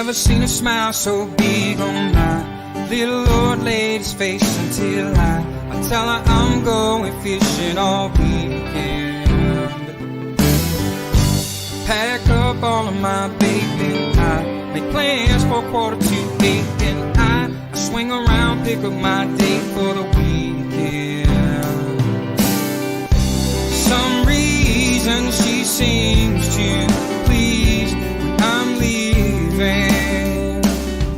Never seen a smile so big on my little old lady's face until I tell her I'm going fishing all weekend. Pack up all of my baby, I make plans for 7:45, and I swing around, pick up my date for the weekend. Some reason she seems to please when I'm leaving.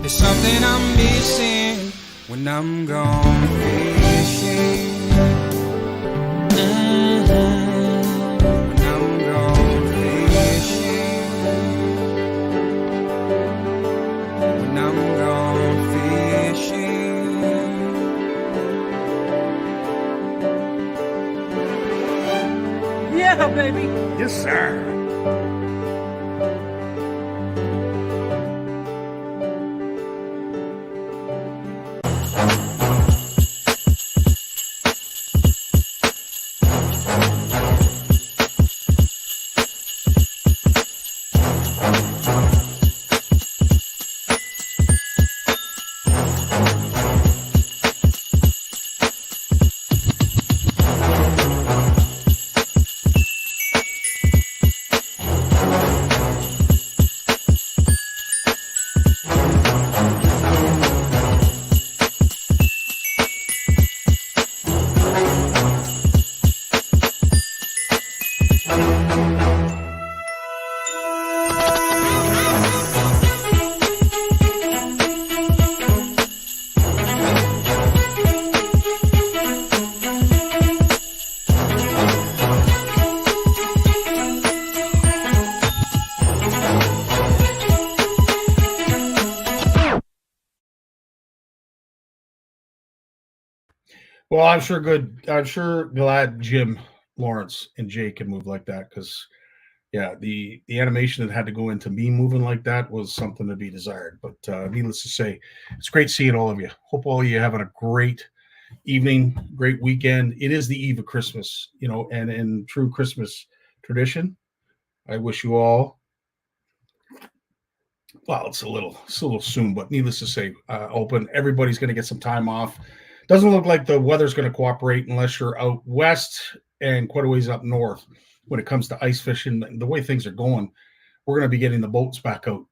There's something I'm missing when I'm gone fishing. When I'm gone fishing. When I'm gone fishing. Yeah, baby. Yes, sir. Well, I'm sure glad Jim, Lawrence, and Jay can move like that because, yeah, the animation that had to go into me moving like that was something to be desired. But needless to say, it's great seeing all of you. Hope all of you having a great evening, great weekend. It is the eve of Christmas, and in true Christmas tradition, I wish you all. Well, it's a little soon, but needless to say, open. Everybody's going to get some time off. Doesn't look like the weather's going to cooperate unless you're out west and quite a ways up north when it comes to ice fishing. The way things are going, we're going to be getting the boats back out.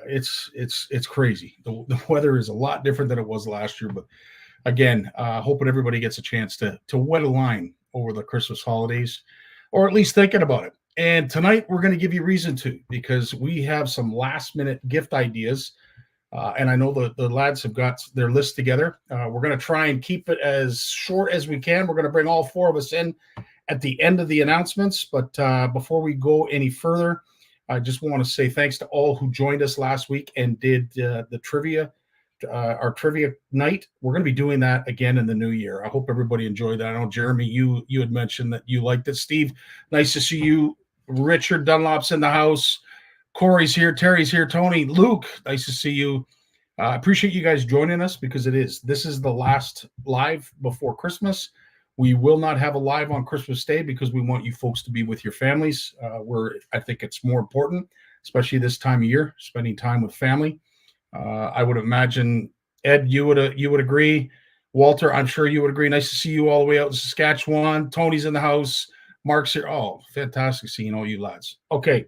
It's crazy. The weather is a lot different than it was last year, but again, hoping everybody gets a chance to wet a line over the Christmas holidays, or at least thinking about it. And tonight we're going to give you reason to, because we have some last minute gift ideas. And I know the lads have got their list together. We're going to try and keep it as short as we can. We're going to bring all four of us in at the end of the announcements. But before we go any further, I just want to say thanks to all who joined us last week and did the trivia, our trivia night. We're going to be doing that again in the new year. I hope everybody enjoyed that. I know, Jeremy, you had mentioned that you liked it. Steve, nice to see you. Richard Dunlop's in the house. Corey's here, Terry's here, Tony, Luke, nice to see you. I appreciate you guys joining us because this is the last live before Christmas. We will not have a live on Christmas Day because we want you folks to be with your families, where I think it's more important, especially this time of year, spending time with family. I would imagine, Ed, you would agree. Walter, I'm sure you would agree. Nice to see you all the way out in Saskatchewan. Tony's in the house. Mark's here. Oh, fantastic seeing all you lads. Okay.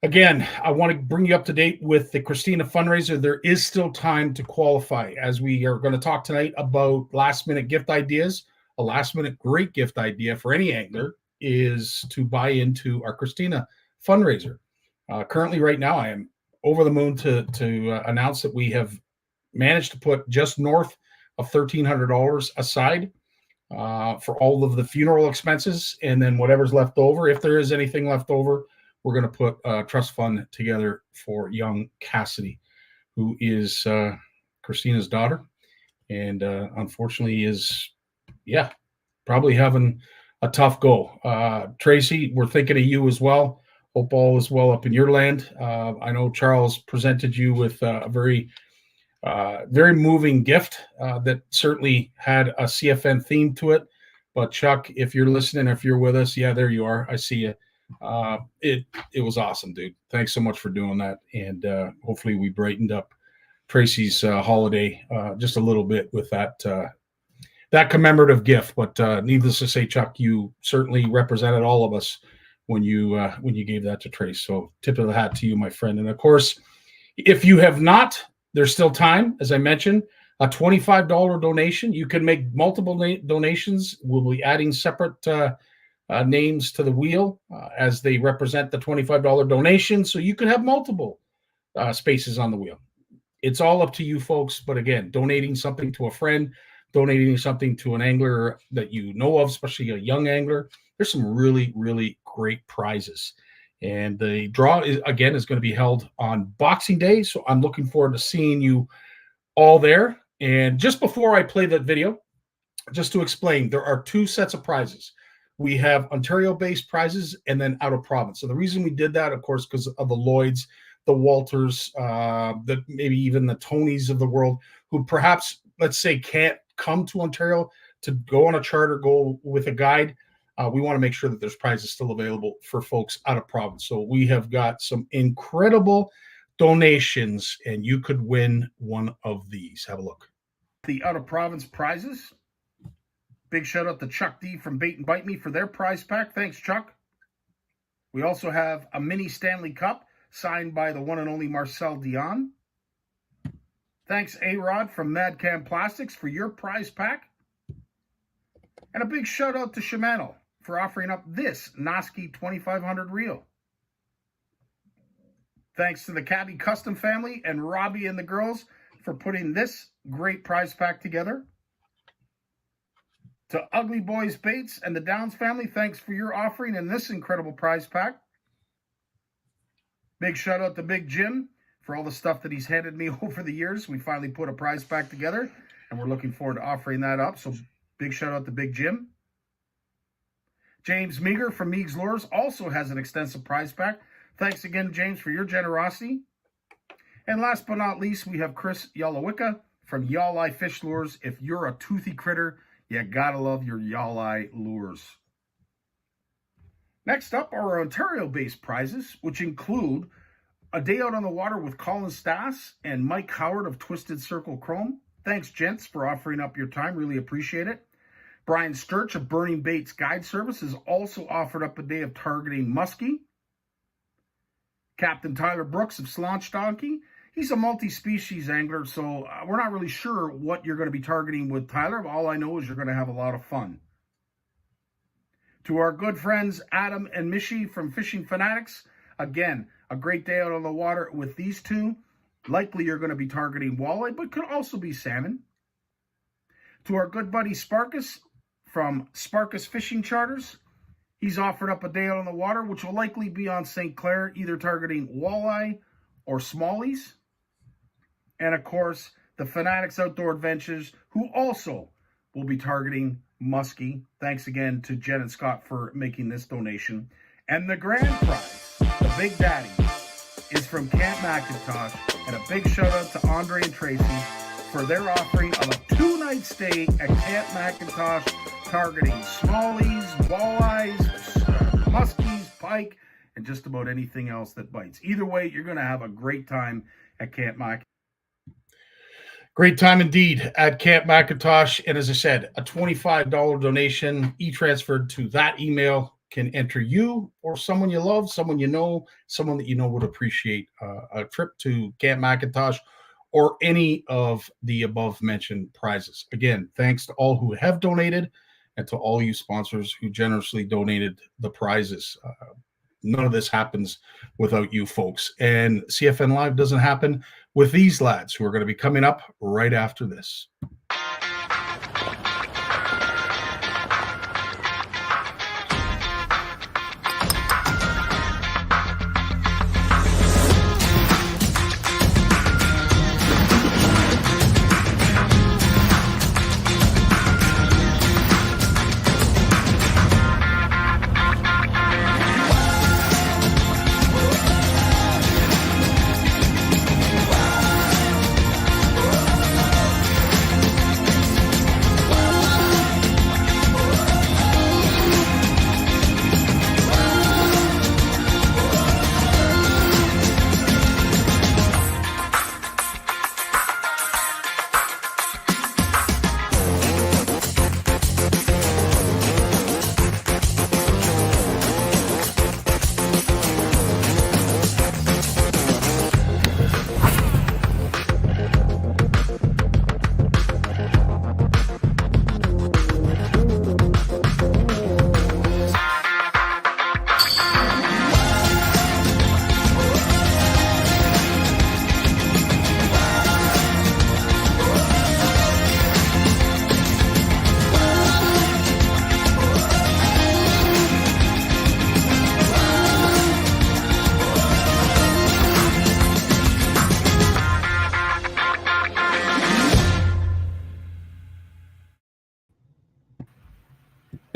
Again, I want to bring you up to date with the Christina fundraiser. There is still time to qualify, as we are going to talk tonight about last-minute gift ideas. A last-minute great gift idea for any angler is to buy into our Christina fundraiser. Currently, right now, I am over the moon to announce that we have managed to put just north of $1,300 aside for all of the funeral expenses, and then whatever's left over, if there is anything left over, we're going to put a trust fund together for young Cassidy, who is Christina's daughter, and unfortunately is, probably having a tough go. Tracy, we're thinking of you as well. Hope all is well up in your land. I know Charles presented you with a very moving gift that certainly had a CFN theme to it. But Chuck, if you're listening, if you're with us, there you are. I see you. It was awesome, dude. Thanks so much for doing that, and hopefully we brightened up Tracy's holiday just a little bit with that commemorative gift. But needless to say, Chuck, you certainly represented all of us when you gave that to Trace. So tip of the hat to you, my friend. And of course, if you have not, there's still time. As I mentioned, a $25 donation. You can make multiple donations. We'll be adding separate names to the wheel as they represent the $25 donation. So you can have multiple spaces on the wheel. It's all up to you folks. But again, donating something to a friend, donating something to an angler that you know of, especially a young angler, there's some really, really great prizes. And the draw is going to be held on Boxing Day. So I'm looking forward to seeing you all there. And just before I play that video, just to explain, there are two sets of prizes. We have Ontario-based prizes and then out of province. So the reason we did that, of course, because of the Lloyds, the Walters, maybe even the Tonys of the world, who perhaps, let's say, can't come to Ontario to go on a charter, go with a guide. We want to make sure that there's prizes still available for folks out of province. So we have got some incredible donations, and you could win one of these. Have a look. The out of province prizes. Big shout out to Chuck D from Bait and Bite Me for their prize pack. Thanks, Chuck. We also have a mini Stanley Cup signed by the one and only Marcel Dion. Thanks, A-Rod from Mad Cam Plastics for your prize pack. And a big shout out to Shimano for offering up this Noski 2500 reel. Thanks to the Cabby Custom family and Robbie and the girls for putting this great prize pack together. To Ugly Boys Baits and the Downs family, thanks for your offering in this incredible prize pack. Big shout out to Big Jim for all the stuff that he's handed me over the years. We finally put a prize pack together, and we're looking forward to offering that up. So big shout out to Big Jim. James Meager from Meags Lures also has an extensive prize pack. Thanks again, James, for your generosity. And last but not least, we have Chris Yalowicka from Y'all-Eye Fish Lures. If you're a toothy critter, you gotta love your Y'all-Eye lures. Next up are our Ontario-based prizes, which include a day out on the water with Colin Stass and Mike Howard of Twisted Circle Chrome. Thanks, gents, for offering up your time. Really appreciate it. Brian Sturch of Burning Baits Guide Service has also offered up a day of targeting muskie. Captain Tyler Brooks of Slaunch Donkey. He's a multi-species angler, so we're not really sure what you're going to be targeting with Tyler. All I know is you're going to have a lot of fun. To our good friends Adam and Mishi from Fishing Fanatics, again, a great day out on the water with these two. Likely you're going to be targeting walleye, but could also be salmon. To our good buddy Sparkus from Sparkus Fishing Charters, he's offered up a day out on the water, which will likely be on St. Clair, either targeting walleye or smallies. And of course, the Fanatics Outdoor Adventures, who also will be targeting muskie. Thanks again to Jen and Scott for making this donation. And the grand prize, the Big Daddy, is from Camp McIntosh. And a big shout out to Andre and Tracy for their offering of a 2-night stay at Camp McIntosh, targeting smallies, walleyes, muskies, pike, and just about anything else that bites. Either way, you're going to have a great time at Camp McIntosh. Great time indeed at Camp McIntosh. And as I said, a $25 donation e-transferred to that email can enter you or someone you love, someone you know, someone that you know would appreciate a trip to Camp McIntosh or any of the above mentioned prizes. Again, thanks to all who have donated and to all you sponsors who generously donated the prizes. None of this happens without you folks. And CFN Live doesn't happen with these lads who are going to be coming up right after this.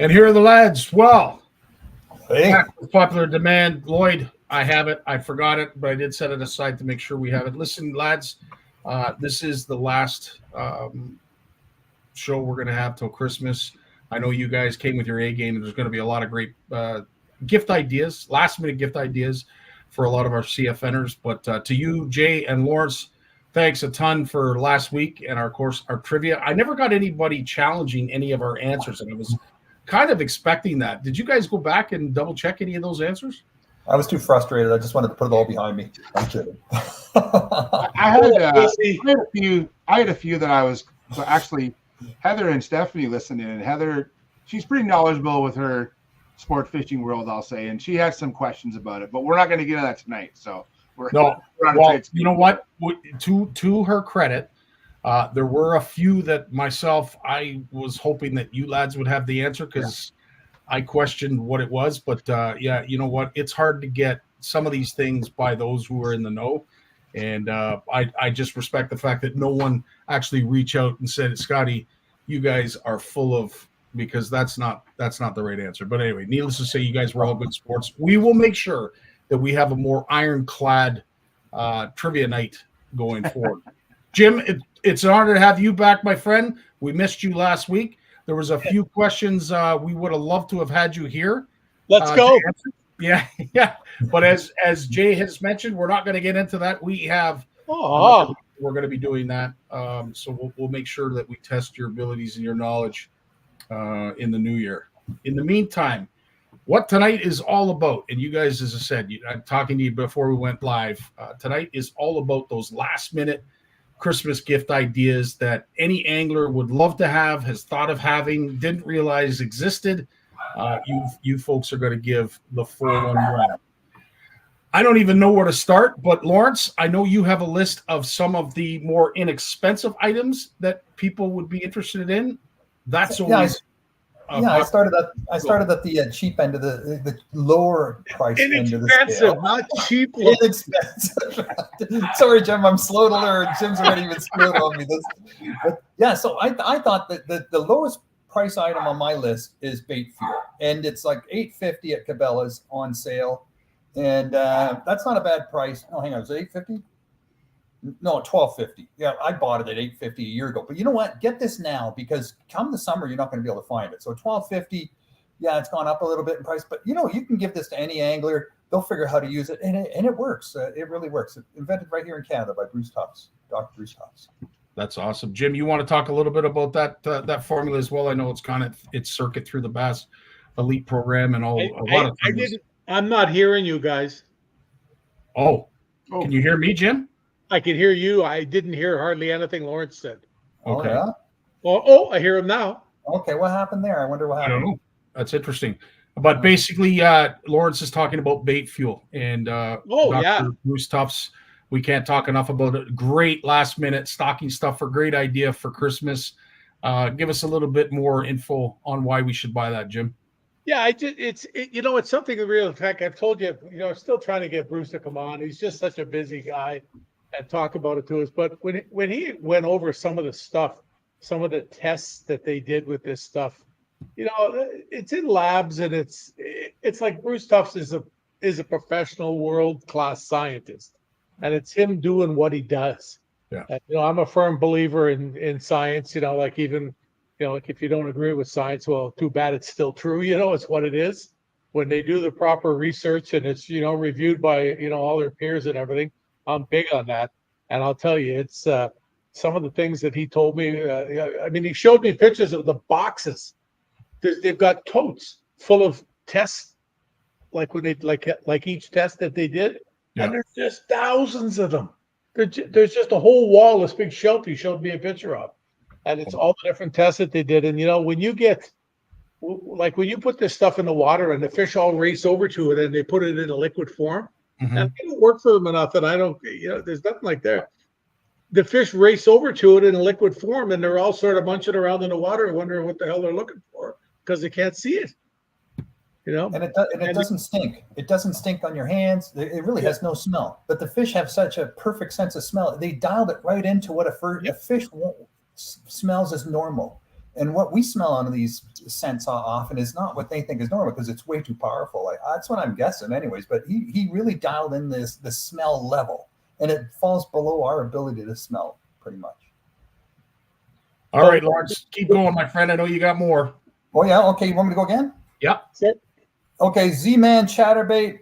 And here are the lads. Well, Hey. back with popular demand. Lloyd, I have it. I forgot it, but I did set it aside to make sure we have it. Listen, lads, this is the last show we're going to have till Christmas. I know you guys came with your A game, and there's going to be a lot of great gift ideas, last-minute gift ideas for a lot of our CFNers. But to you, Jay and Lawrence, thanks a ton for last week and our trivia. I never got anybody challenging any of our answers, and I was kind of expecting that. Did you guys go back and double check any of those answers? I was too frustrated. I just wanted to put it all behind me. I'm kidding. I had a few that I was actually Heather and Stephanie listened in. And Heather, she's pretty knowledgeable with her sport fishing world, I'll say, and she has some questions about it. But we're not going to get into that tonight. So we're on you know what? To her credit, there were a few that myself I was hoping that you lads would have the answer because I questioned what it was. But yeah, you know what? It's hard to get some of these things by those who are in the know. And I just respect the fact that no one actually reached out and said, Scotty, you guys are full of, because that's not the right answer. But anyway, needless to say, you guys were all good sports. We will make sure that we have a more ironclad trivia night going forward. Jim, it's an honor to have you back, my friend. We missed you last week. There was a few questions we would have loved to have had you here. Let's go. Yeah. But as Jay has mentioned, we're not going to get into that. We have we're going to be doing that. So we'll make sure that we test your abilities and your knowledge in the new year. In the meantime, what tonight is all about, and you guys, as I said, I'm talking to you before we went live. Tonight is all about those last-minute Christmas gift ideas that any angler would love to have, has thought of having, didn't realize existed. You folks are going to give the 4-1 round. I don't even know where to start, but Lawrence, I know you have a list of some of the more inexpensive items that people would be interested in. That's always I started at the cheap end of the lower price end of the scale. Not cheap. Inexpensive. Sorry, Jim, I'm slow to learn. Jim's already even screwed on me. But yeah, so I thought that the lowest price item on my list is bait fuel, and it's like $8.50 at Cabela's on sale, and that's not a bad price. Oh, hang on, is it $8.50? No, $12.50. Yeah, I bought it at $8.50 a year ago. But you know what? Get this now, because come the summer, you're not going to be able to find it. So $12.50, yeah, it's gone up a little bit in price. But you can give this to any angler. They'll figure out how to use it, and it works. It really works. It's invented right here in Canada by Bruce Tufts, Dr. Bruce Tufts. That's awesome. Jim, you want to talk a little bit about that formula as well? I know it's circuit through the Bass Elite program and all. I'm not hearing you guys. Oh, can you hear me, Jim? I can hear you. I didn't hear hardly anything Lawrence said. Okay. Oh, yeah? Oh, I hear him now. Okay, what happened there? I wonder what happened. I don't know. That's interesting. But basically, Lawrence is talking about bait fuel. And Dr. Bruce Tufts, we can't talk enough about it. Great last-minute stocking stuffer. Great idea for Christmas. Give us a little bit more info on why we should buy that, Jim. Yeah, it's something real. In fact, I've told you, I'm still trying to get Bruce to come on. He's just such a busy guy and talk about it to us. But when he went over some of the stuff, some of the tests that they did with this stuff, it's in labs, and it's like Bruce Tufts is a professional world-class scientist, and it's him doing what he does. Yeah. And, I'm a firm believer in science. Like even. Like if you don't agree with science, well, too bad, it's still true. It's what it is. When they do the proper research and it's, reviewed by, all their peers and everything, I'm big on that. And I'll tell you, it's some of the things that he told me. He showed me pictures of the boxes. They've got totes full of tests, like when they like each test that they did. Yeah. And there's just thousands of them. There's just a whole wall, this big shelf he showed me a picture of. And it's all the different tests that they did. And, when you put this stuff in the water and the fish all race over to it and they put it in a liquid form, and it didn't work for them enough. And I don't, there's nothing like that. The fish race over to it in a liquid form, and they're all sort of munching around in the water wondering what the hell they're looking for because they can't see it. And it doesn't stink. It doesn't stink on your hands. It really has no smell. But the fish have such a perfect sense of smell. They dialed it right into what a fish smells as normal. And what we smell on these scents often is not what they think is normal because it's way too powerful. That's what I'm guessing, anyways. But he really dialed in the smell level, and it falls below our ability to smell pretty much. All right, Lawrence, keep going, my friend. I know you got more. Oh yeah, okay. You want me to go again? Yep. Okay, Z-Man Chatterbait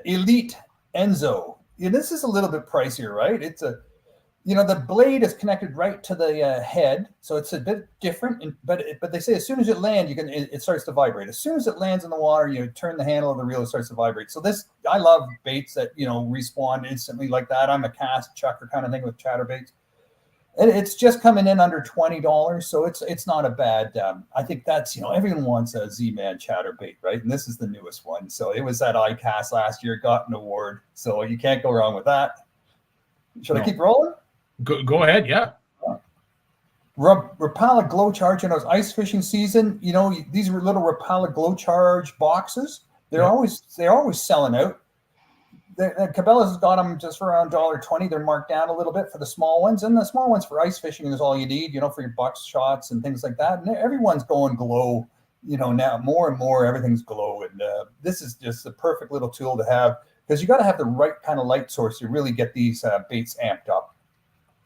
Elite Enzo. Yeah, this is a little bit pricier, right? It's the blade is connected right to the head, so it's a bit different. But they say as soon as it lands, it starts to vibrate. As soon as it lands in the water, you turn the handle of the reel, it starts to vibrate. So I love baits that respawn instantly like that. I'm a cast chucker kind of thing with chatterbaits. It's just coming in under $20, so it's not a bad. I think that's everyone wants a Z-Man chatterbait, right? And this is the newest one. So it was at ICAST last year, got an award, so you can't go wrong with that. Should I keep rolling? Go ahead, yeah. Rapala Glow Charge in those ice fishing season. These are little Rapala Glow Charge boxes. They're always selling out. The Cabela's has got them just for around $1.20. They're marked down a little bit for the small ones, and the small ones for ice fishing is all you need, for your bucks shots and things like that. And everyone's going glow, now more and more everything's glow, and this is just the perfect little tool to have because you got to have the right kind of light source to really get these baits amped up.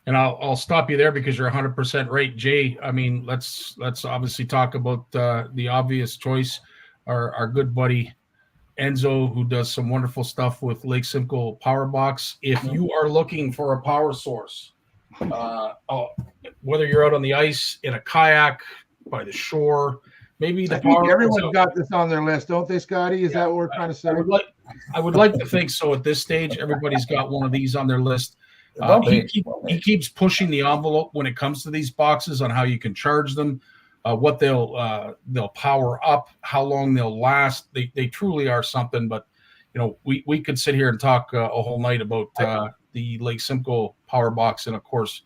And I'll stop you there because you're 100% right, Jay. I mean, let's obviously talk about the obvious choice, our good buddy Enzo, who does some wonderful stuff with Lake Simcoe Power Box. If you are looking for a power source, whether you're out on the ice, in a kayak, by the shore, maybe the power. Everyone's got this on their list, don't they, Scotty? Is that what we're trying to say? I would like to think so. At this stage, everybody's got one of these on their list. He keeps pushing the envelope when it comes to these boxes on how you can charge them. What they'll power up, how long they'll last. They truly are something. But we could sit here and talk a whole night about the Lake Simcoe Power Box and of course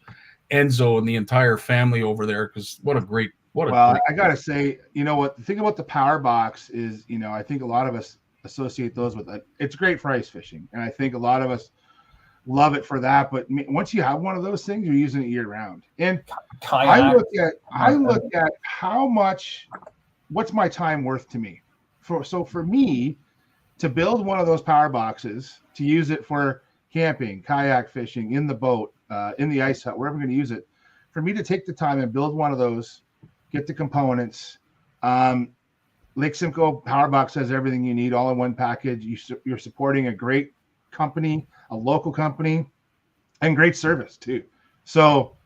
Enzo and the entire family over there because I gotta say, what the thing about the Power Box is, I think a lot of us associate those with it's great for ice fishing, and I think a lot of us love it for that. But once you have one of those things, you're using it year round. And I look at what's my time worth to me. For me to build one of those power boxes, to use it for camping, kayak fishing, in the boat, in the ice hut, wherever I'm going to use it, for me to take the time and build one of those, get the components. Lake Simcoe Power Box has everything you need all in one package. You're supporting a great company, a local company, and great service too. So,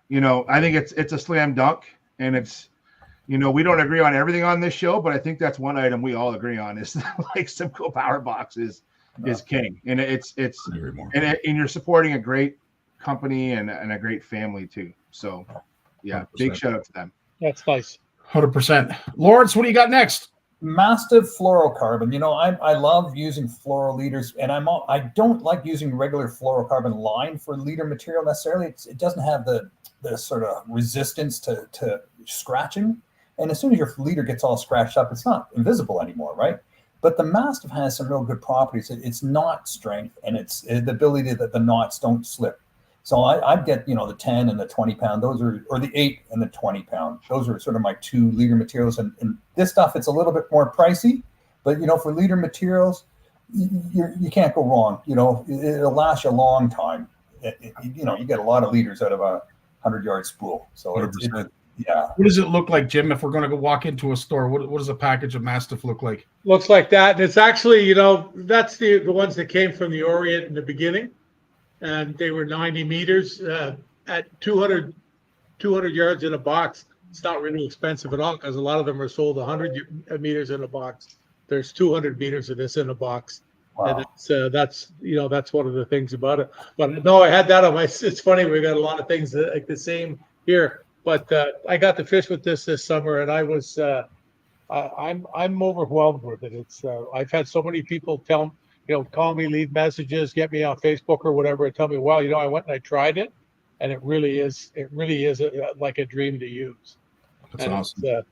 I think it's a slam dunk, and it's, we don't agree on everything on this show, but I think that's one item we all agree on is like Simcoe Power Box is king, and it's and you're supporting a great company and a great family too. So, yeah, 100%. Big shout out to them. That's nice. 100%. Lawrence, what do you got next? Mastiff fluorocarbon. I love using fluoro leaders, and I don't like using regular fluorocarbon line for leader material necessarily. It doesn't have the sort of resistance to scratching, and as soon as your leader gets all scratched up, it's not invisible anymore, right? But the Mastiff has some real good properties. It's knot strength, and it's the ability that the knots don't slip. So I'd get, the 10 and the 20 pound, or the 8 and the 20 pound. Those are sort of my two leader materials. And this stuff, it's a little bit more pricey, but, for leader materials, you can't go wrong. It'll last you a long time. You get a lot of leaders out of a 100-yard spool. So yeah. What does it look like, Jim, if we're going to go walk into a store? What does a package of Mastiff look like? Looks like that. And it's actually, that's the ones that came from the Orient in the beginning. And they were 90 meters at 200 yards in a box. It's not really expensive at all because a lot of them are sold 100 meters in a box. There's 200 meters of this in a box. Wow. And that's one of the things about it. But no, I had that on my. It's funny, we got a lot of things like the same here. But I got to fish with this summer, and I was I'm overwhelmed with it. It's I've had so many people call me, leave messages, get me on Facebook or whatever, and tell me, wow, I went and I tried it, and it really is like a dream to use. That's awesome.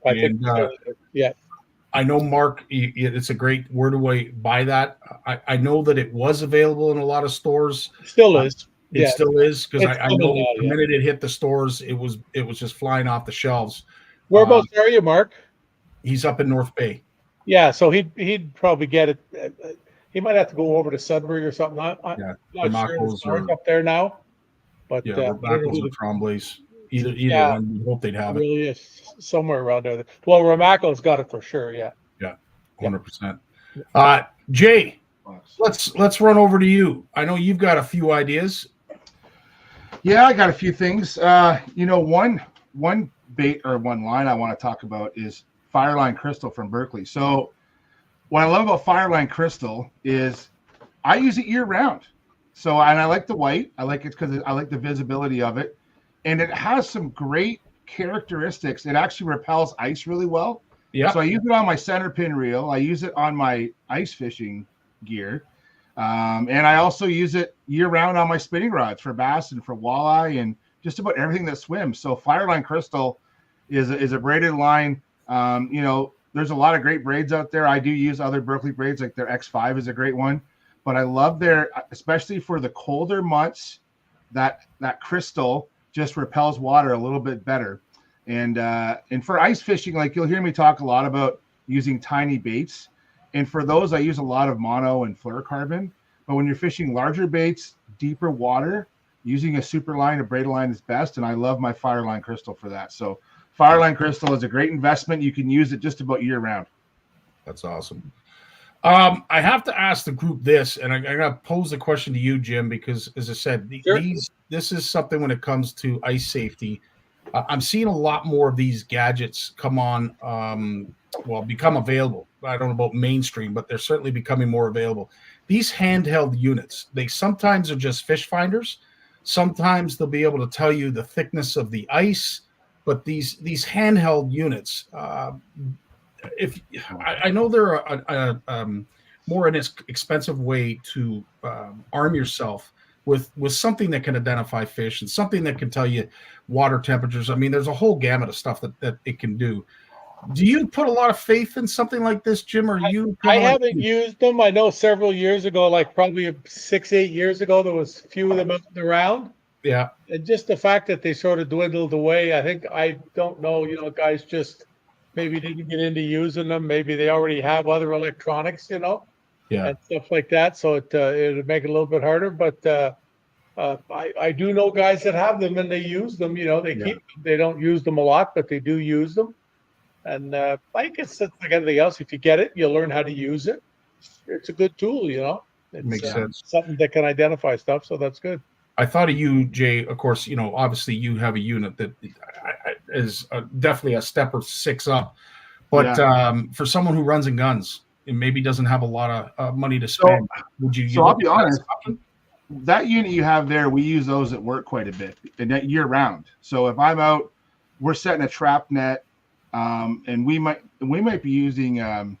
Yeah. I know, Mark, it's a great, where do I buy that? I know that it was available in a lot of stores. Still is. It Yeah, still is, because it's I coming know now, the yeah. minute it hit the stores, it was just flying off the shelves. Whereabouts are you, Mark? He's up in North Bay. Yeah, so he'd probably get it. He might have to go over to Sudbury or something. I'm Yeah, not sure the Barnucz stores or up there now, but yeah, I don't know Barnucz who or the, Tremblay's. Either yeah, one. We hope they'd it have it. really is somewhere around there. Well, Ramaco's got it for sure. Yeah. Yeah, Yeah. 100%. Jay, let's run over to you. I know you've got a few ideas. Yeah, I got a few things. One bait or one line I want to talk about is Fireline Crystal from Berkeley. So what I love about Fireline Crystal is I use it year round. So, and I like the white. I like it because I like the visibility of it. And it has some great characteristics. It actually repels ice really well. Yeah. So I use it on my center pin reel. I use it on my ice fishing gear. And I also use it year round on my spinning rods for bass and for walleye and just about everything that swims. So Fireline Crystal is a braided line. There's a lot of great braids out there. I do use other Berkeley braids, like their X5 is a great one. But I love especially for the colder months, that crystal just repels water a little bit better. And for ice fishing, like you'll hear me talk a lot about using tiny baits. And for those, I use a lot of mono and fluorocarbon. But when you're fishing larger baits, deeper water, using a super line, a braided line is best. And I love my Fireline Crystal for that. So Fireline Crystal is a great investment. You can use it just about year round. That's awesome. I have to ask the group this, and I got to pose the question to you, Jim, because as I said, Sure. this is something when it comes to ice safety. I'm seeing a lot more of these gadgets become available. I don't know about mainstream, but they're certainly becoming more available. These handheld units, they sometimes are just fish finders. Sometimes they'll be able to tell you the thickness of the ice, but these handheld units, if I know they're a more expensive way to arm yourself with something that can identify fish and something that can tell you water temperatures. I mean, there's a whole gamut of stuff that it can do. Do you put a lot of faith in something like this, Jim? Or I haven't used them. I know several years ago, like probably 6-8 years ago, there was a few of them out around. Yeah. And just the fact that they sort of dwindled away, I don't know, guys just maybe didn't get into using them. Maybe they already have other electronics, Yeah. and stuff like that. So it would make it a little bit harder. But I do know guys that have them and they use them. They don't use them a lot, but they do use them. And I guess it's like anything else. If you get it, you learn how to use it. It's a good tool, It makes sense. Something that can identify stuff. So that's good. I thought of you, Jay. Of course, obviously you have a unit that is definitely a step or 6 up. But for someone who runs and guns and maybe doesn't have a lot of money to spend, would you? So I'll be honest. That unit you have there, we use those at work quite a bit, and that year round. So if I'm out, we're setting a trap net, and we might be using.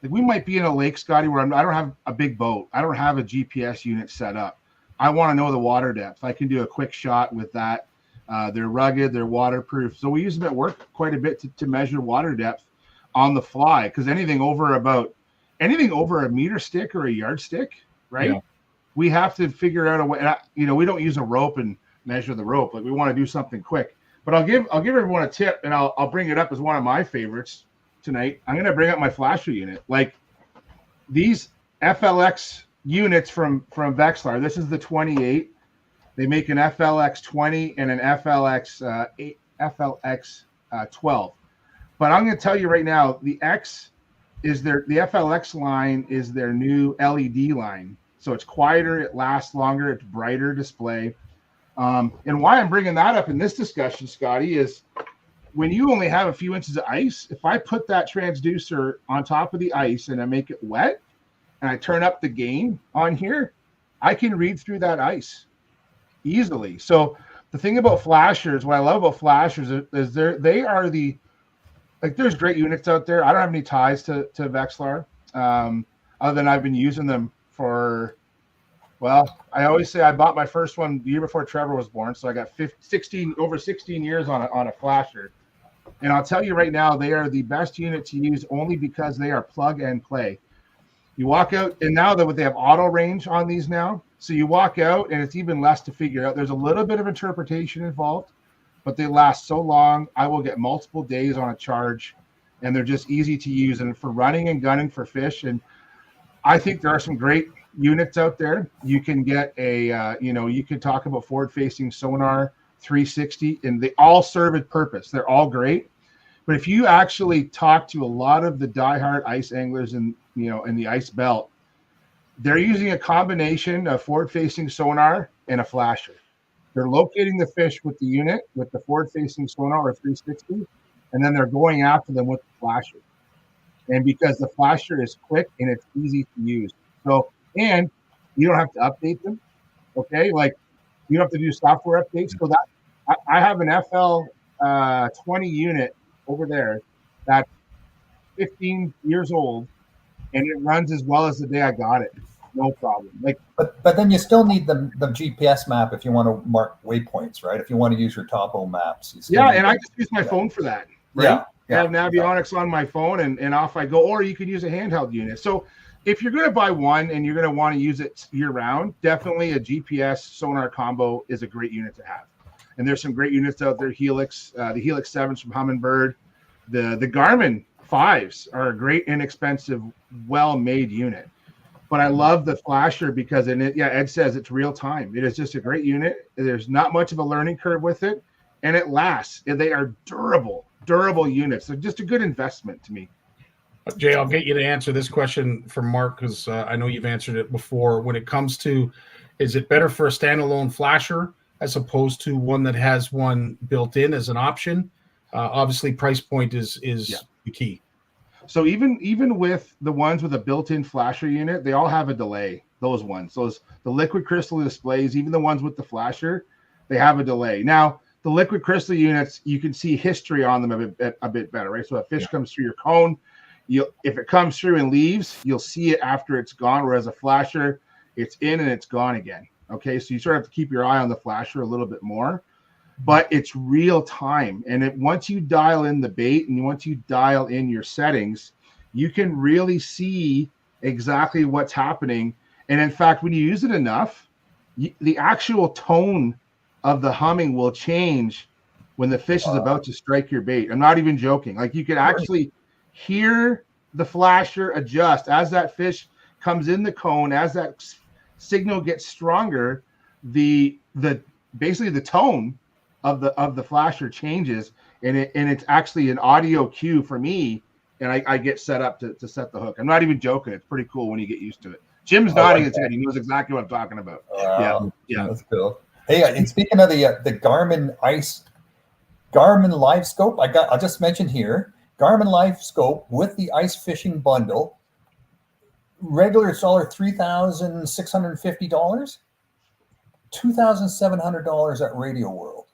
We might be in a lake, Scotty, where I don't have a big boat. I don't have a GPS unit set up. I want to know the water depth. I can do a quick shot with that. They're rugged, they're waterproof. So we use them at work quite a bit to measure water depth on the fly, because anything over a meter stick or a yardstick, right? Yeah. We have to figure out a way. We don't use a rope and measure the rope. Like, we want to do something quick. But I'll give everyone a tip, and I'll bring it up as one of my favorites tonight. I'm going to bring up my flasher unit. Like, these FLX units from Vexilar. This is the 28. They make an FLX 20 and an FLX 12. But I'm going to tell you right now, the FLX line is their new LED line. So it's quieter, it lasts longer, it's brighter display. And why I'm bringing that up in this discussion, Scotty, is when you only have a few inches of ice, if I put that transducer on top of the ice and I make it wet and I turn up the gain on here, I can read through that ice easily. So the thing about flashers, what I love about flashers is there's great units out there. I don't have any ties to Vexilar, other than I've been using them for, well, I always say I bought my first one the year before Trevor was born. So I got 16 years on a flasher. And I'll tell you right now, they are the best unit to use only because they are plug and play. You walk out, and now that they have auto range on these now, So you walk out and it's even less to figure out. There's a little bit of interpretation involved, but they last so long. I will get multiple days on a charge, and they're just easy to use. And for running and gunning for fish, and I think there are some great units out there. You can get a, you can talk about forward-facing sonar 360, and they all serve a purpose. They're all great. But if you actually talk to a lot of the diehard ice anglers in the ice belt, they're using a combination of forward-facing sonar and a flasher. They're locating the fish with the unit, with the forward-facing sonar or 360, and then they're going after them with the flasher. And because the flasher is quick and it's easy to use. So, and you don't have to update them, okay? Like, you don't have to do software updates. So that I have an FL 20 unit over there that's 15 years old, and it runs as well as the day I got it. No problem. Like, but then you still need the GPS map if you want to mark waypoints, right? If you want to use your topo maps. And I just use my phone for that, right? Yeah. I have Navionics on my phone, and off I go. Or you can use a handheld unit. So if you're going to buy one and you're going to want to use it year round, definitely a GPS sonar combo is a great unit to have. And there's some great units out there. Helix, the Helix 7s from Humminbird, the Garmin 5s are a great, inexpensive, well-made unit. But I love the flasher because Ed says it's real time. It is just a great unit. There's not much of a learning curve with it, and it lasts. And they are durable units. They're just a good investment to me. Jay, I'll get you to answer this question from Mark because I know you've answered it before. When it comes to, is it better for a standalone flasher as opposed to one that has one built in as an option? Obviously, price point is the key. So even with the ones with a built-in flasher unit, they all have a delay. Those ones, the liquid crystal displays, even the ones with the flasher, they have a delay. Now, the liquid crystal units, you can see history on them a bit better, right? So a fish comes through your cone, if it comes through and leaves, you'll see it after it's gone. Whereas a flasher, it's in and it's gone again. Okay, so you sort of have to keep your eye on the flasher a little bit more. But it's real time. And once you dial in the bait and once you dial in your settings, you can really see exactly what's happening. And in fact, when you use it enough, the actual tone of the humming will change when the fish is about to strike your bait. I'm not even joking. Like, you can actually hear the flasher adjust as that fish comes in the cone, as that signal gets stronger, basically the tone of the flasher changes, and it's actually an audio cue for me, and I get set up to set the hook. I'm not even joking. It's pretty cool when you get used to it. Jim's nodding his head. He knows exactly what I'm talking about. Yeah. That's cool. Hey, and speaking of the Garmin Live Scope, I just mentioned here, Garmin Live Scope with the ice fishing bundle, regular it's $3,650, $2,700 at Radio World.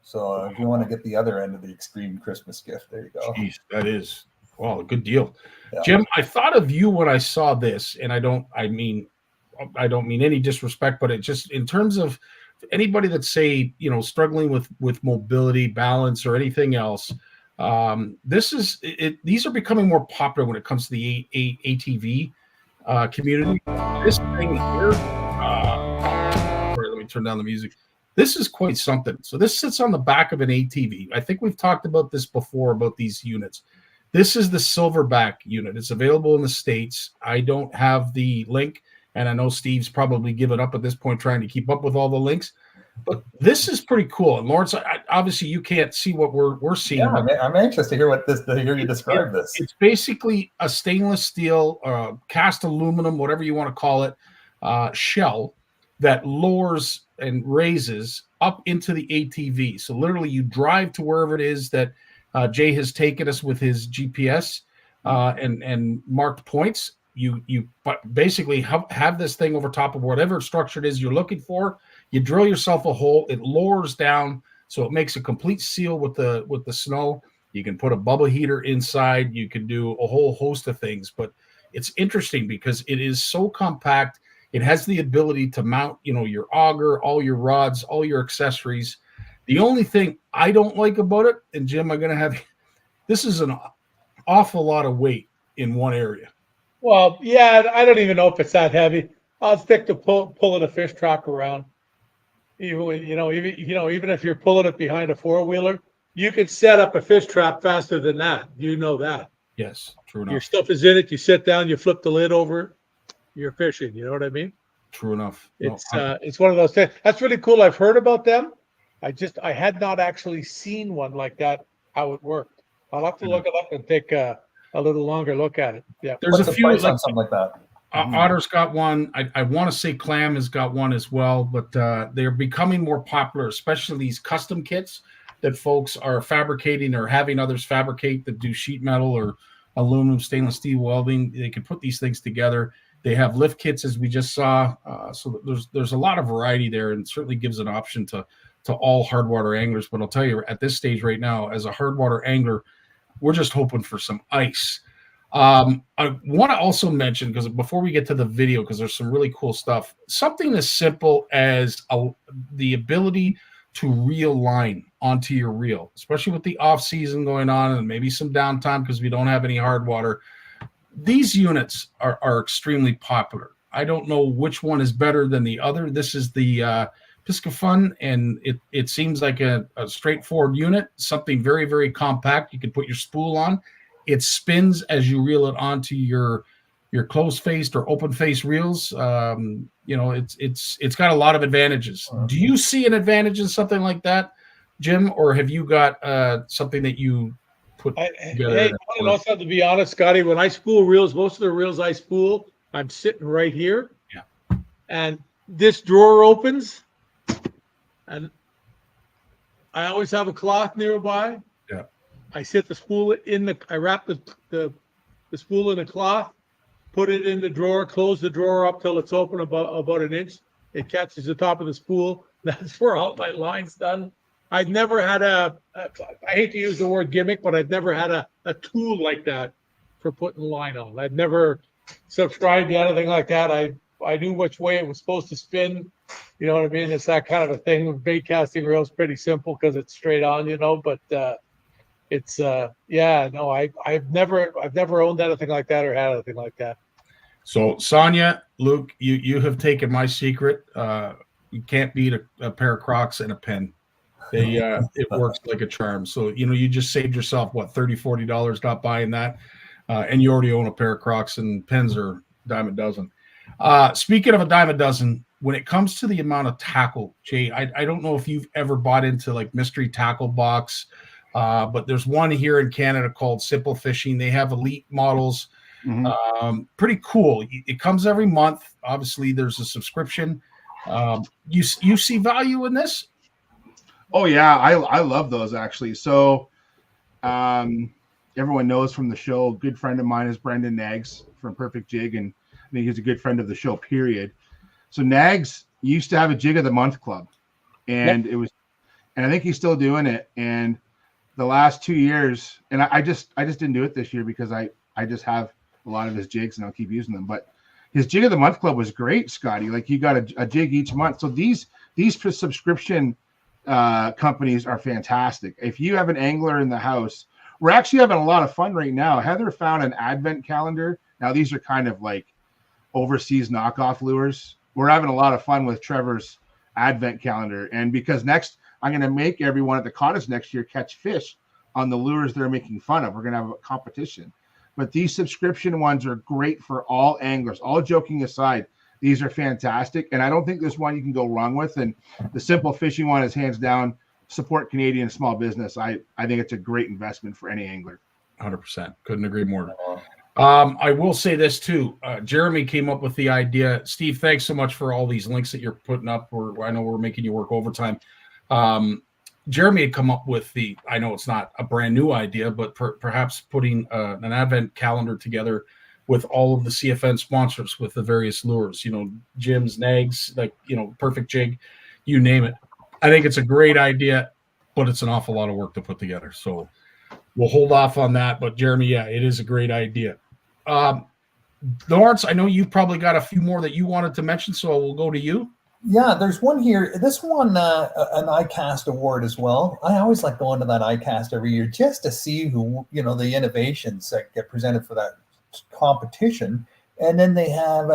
So if you want to get the other end of the extreme Christmas gift, there you go. Jeez, that is a good deal. Yeah. Jim, I thought of you when I saw this, and I don't mean any disrespect, but it just, in terms of anybody that's, say, struggling with mobility, balance, or anything else, these are becoming more popular when it comes to the ATV community. This thing here, sorry, let me turn down the music. This is quite something. So this sits on the back of an ATV. I think we've talked about this before, about these units. This is the Silverback unit. It's available in the States. I don't have the link, and I know Steve's probably given up at this point trying to keep up with all the links. But this is pretty cool. And Lawrence, obviously you can't see what we're seeing. Yeah, I'm anxious to hear you describe this. It's basically a stainless steel, cast aluminum, whatever you want to call it, shell that lowers and raises up into the ATV. So literally you drive to wherever it is that Jay has taken us with his GPS and marked points. You basically have this thing over top of whatever structure it is you're looking for. You drill yourself a hole. It lowers down, so it makes a complete seal with the snow. You can put a bubble heater inside. You can do a whole host of things. But it's interesting because it is so compact. It has the ability to mount, your auger, all your rods, all your accessories. The only thing I don't like about it, and Jim, I'm going to have, this is an awful lot of weight in one area. Well, yeah, I don't even know if it's that heavy. I'll stick to pulling a fish trap around. Even if you're pulling it behind a four-wheeler, you can set up a fish trap faster than that. You know that. Yes, true enough. Your stuff is in it. You sit down, you flip the lid over, you're fishing. You know what I mean? True enough. It's one of those things. That's really cool. I've heard about them. I had not actually seen one like that, how it worked. I'll have to look it up and take a little longer look at it. Yeah. There's What's a the few price on something like that? Otter's got one. I want to say Clam has got one as well, but they're becoming more popular, especially these custom kits that folks are fabricating or having others fabricate that do sheet metal or aluminum, stainless steel welding. They can put these things together. They have lift kits, as we just saw. So there's a lot of variety there, and certainly gives an option to all hardwater anglers. But I'll tell you, at this stage right now, as a hardwater angler, we're just hoping for some ice. I want to also mention, because before we get to the video, because there's some really cool stuff, something as simple as the ability to reel line onto your reel, especially with the off season going on and maybe some downtime because we don't have any hard water. These units are extremely popular. I don't know which one is better than the other. This is the Piscafun, and it seems like a straightforward unit, something very, very compact. You can put your spool on. It spins as you reel it onto your closed-faced or open-face reels. It's got a lot of advantages. Do you see an advantage in something like that, Jim, or have you got something that you put together? Hey, I don't know, to be honest, Scotty, when I spool reels, most of the reels I spool, I'm sitting right here. Yeah. And this drawer opens, and I always have a cloth nearby. Yeah. I sit the spool I wrap the spool in a cloth, put it in the drawer, close the drawer up till it's open about an inch. It catches the top of the spool. That's where all my line's done. I've never had I hate to use the word gimmick, but I've never had a tool like that for putting line on. I've never subscribed to anything like that. I knew which way it was supposed to spin. You know what I mean? It's that kind of a thing. With bait casting reel is pretty simple because it's straight on, but I've never owned anything like that or had anything like that. So Sonia, Luke, you have taken my secret. You can't beat a pair of Crocs and a pen. It works like a charm. So you just saved yourself $30-$40 not buying that, and you already own a pair of Crocs, and pens are dime a dozen. Speaking of a dime a dozen, when it comes to the amount of tackle, Jay, I don't know if you've ever bought into like Mystery Tackle Box, but there's one here in Canada called Simple Fishing. They have elite models. Mm-hmm. Pretty cool. It comes every month. Obviously, there's a subscription. You see value in this? Oh yeah, I love those actually. So, everyone knows from the show, a good friend of mine is Brendan Nags from Perfect Jig, and I think he's a good friend of the show. Period. So Nags used to have a Jig of the Month club, and I think he's still doing it. And the last 2 years, and I just didn't do it this year because I just have a lot of his jigs and I'll keep using them. But his Jig of the Month club was great, Scotty. Like you got a jig each month. So these subscription companies are fantastic. If you have an angler in the house, we're actually having a lot of fun right now. Heather found an advent calendar. Now these are kind of like overseas knockoff lures. We're having a lot of fun with Trevor's advent calendar. And because I'm going to make everyone at the cottage next year catch fish on the lures they're making fun of. We're going to have a competition. But these subscription ones are great for all anglers. All joking aside, these are fantastic. And I don't think there's one you can go wrong with. And the Simple Fishing one is hands down support Canadian small business. I think it's a great investment for any angler. 100%. Couldn't agree more. I will say this too. Jeremy came up with the idea. Steve, thanks so much for all these links that you're putting up. I know we're making you work overtime. Jeremy had come up with I know it's not a brand new idea, but perhaps putting an advent calendar together with all of the CFN sponsors with the various lures, Jim's, Nags, Perfect Jig, you name it. I think it's a great idea, but it's an awful lot of work to put together. So we'll hold off on that. But Jeremy, yeah, it is a great idea. Lawrence, I know you probably got a few more that you wanted to mention, so we'll go to you. Yeah, there's one here. This one, an ICAST award as well. I always like going to that ICAST every year just to see who, the innovations that get presented for that competition. And then they have,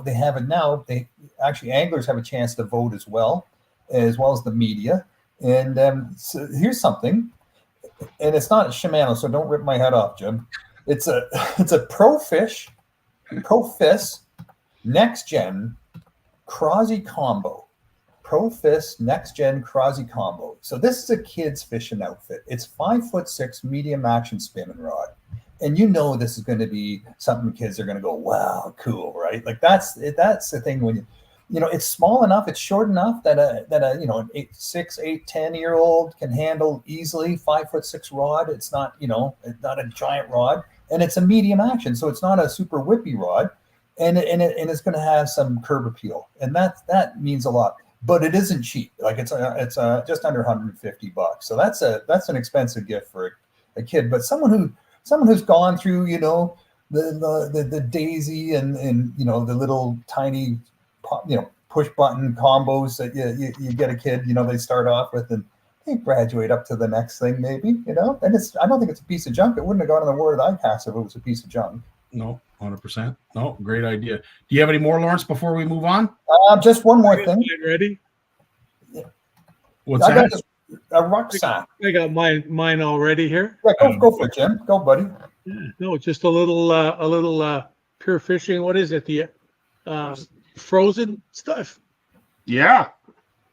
they have it now. They actually, anglers have a chance to vote as well as the media. And so here's something, and it's not Shimano, so don't rip my head off, Jim. It's a Pro Fish Next Gen Crozzy Combo. Pro Fish Next Gen Crozzy Combo. So this is a kid's fishing outfit. It's 5'6" medium action spinning rod. And this is going to be something kids are going to go, wow, cool, right? Like that's the thing when it's small enough, it's short enough that an 10-year-old can handle easily. 5'6" rod. It's not it's not a giant rod, and it's a medium action, so it's not a super whippy rod, and it's going to have some curb appeal, and that means a lot. But it isn't cheap. Like it's just under $150. So that's an expensive gift for a kid, but someone who's gone through the daisy and the little tiny push button combos that you get a kid, they start off with and they graduate up to the next thing maybe, and I don't think it's a piece of junk. It wouldn't have gone on the Word ICAST if it was a piece of junk. No, 100%. No, great idea. Do you have any more, Lawrence, before we move on? Just one more thing. Ready? What's I that? got a rucksack. I got mine already here. Yeah, go for it, Jim. Go, buddy. No, just a little pure fishing. What is it? The frozen stuff. Yeah.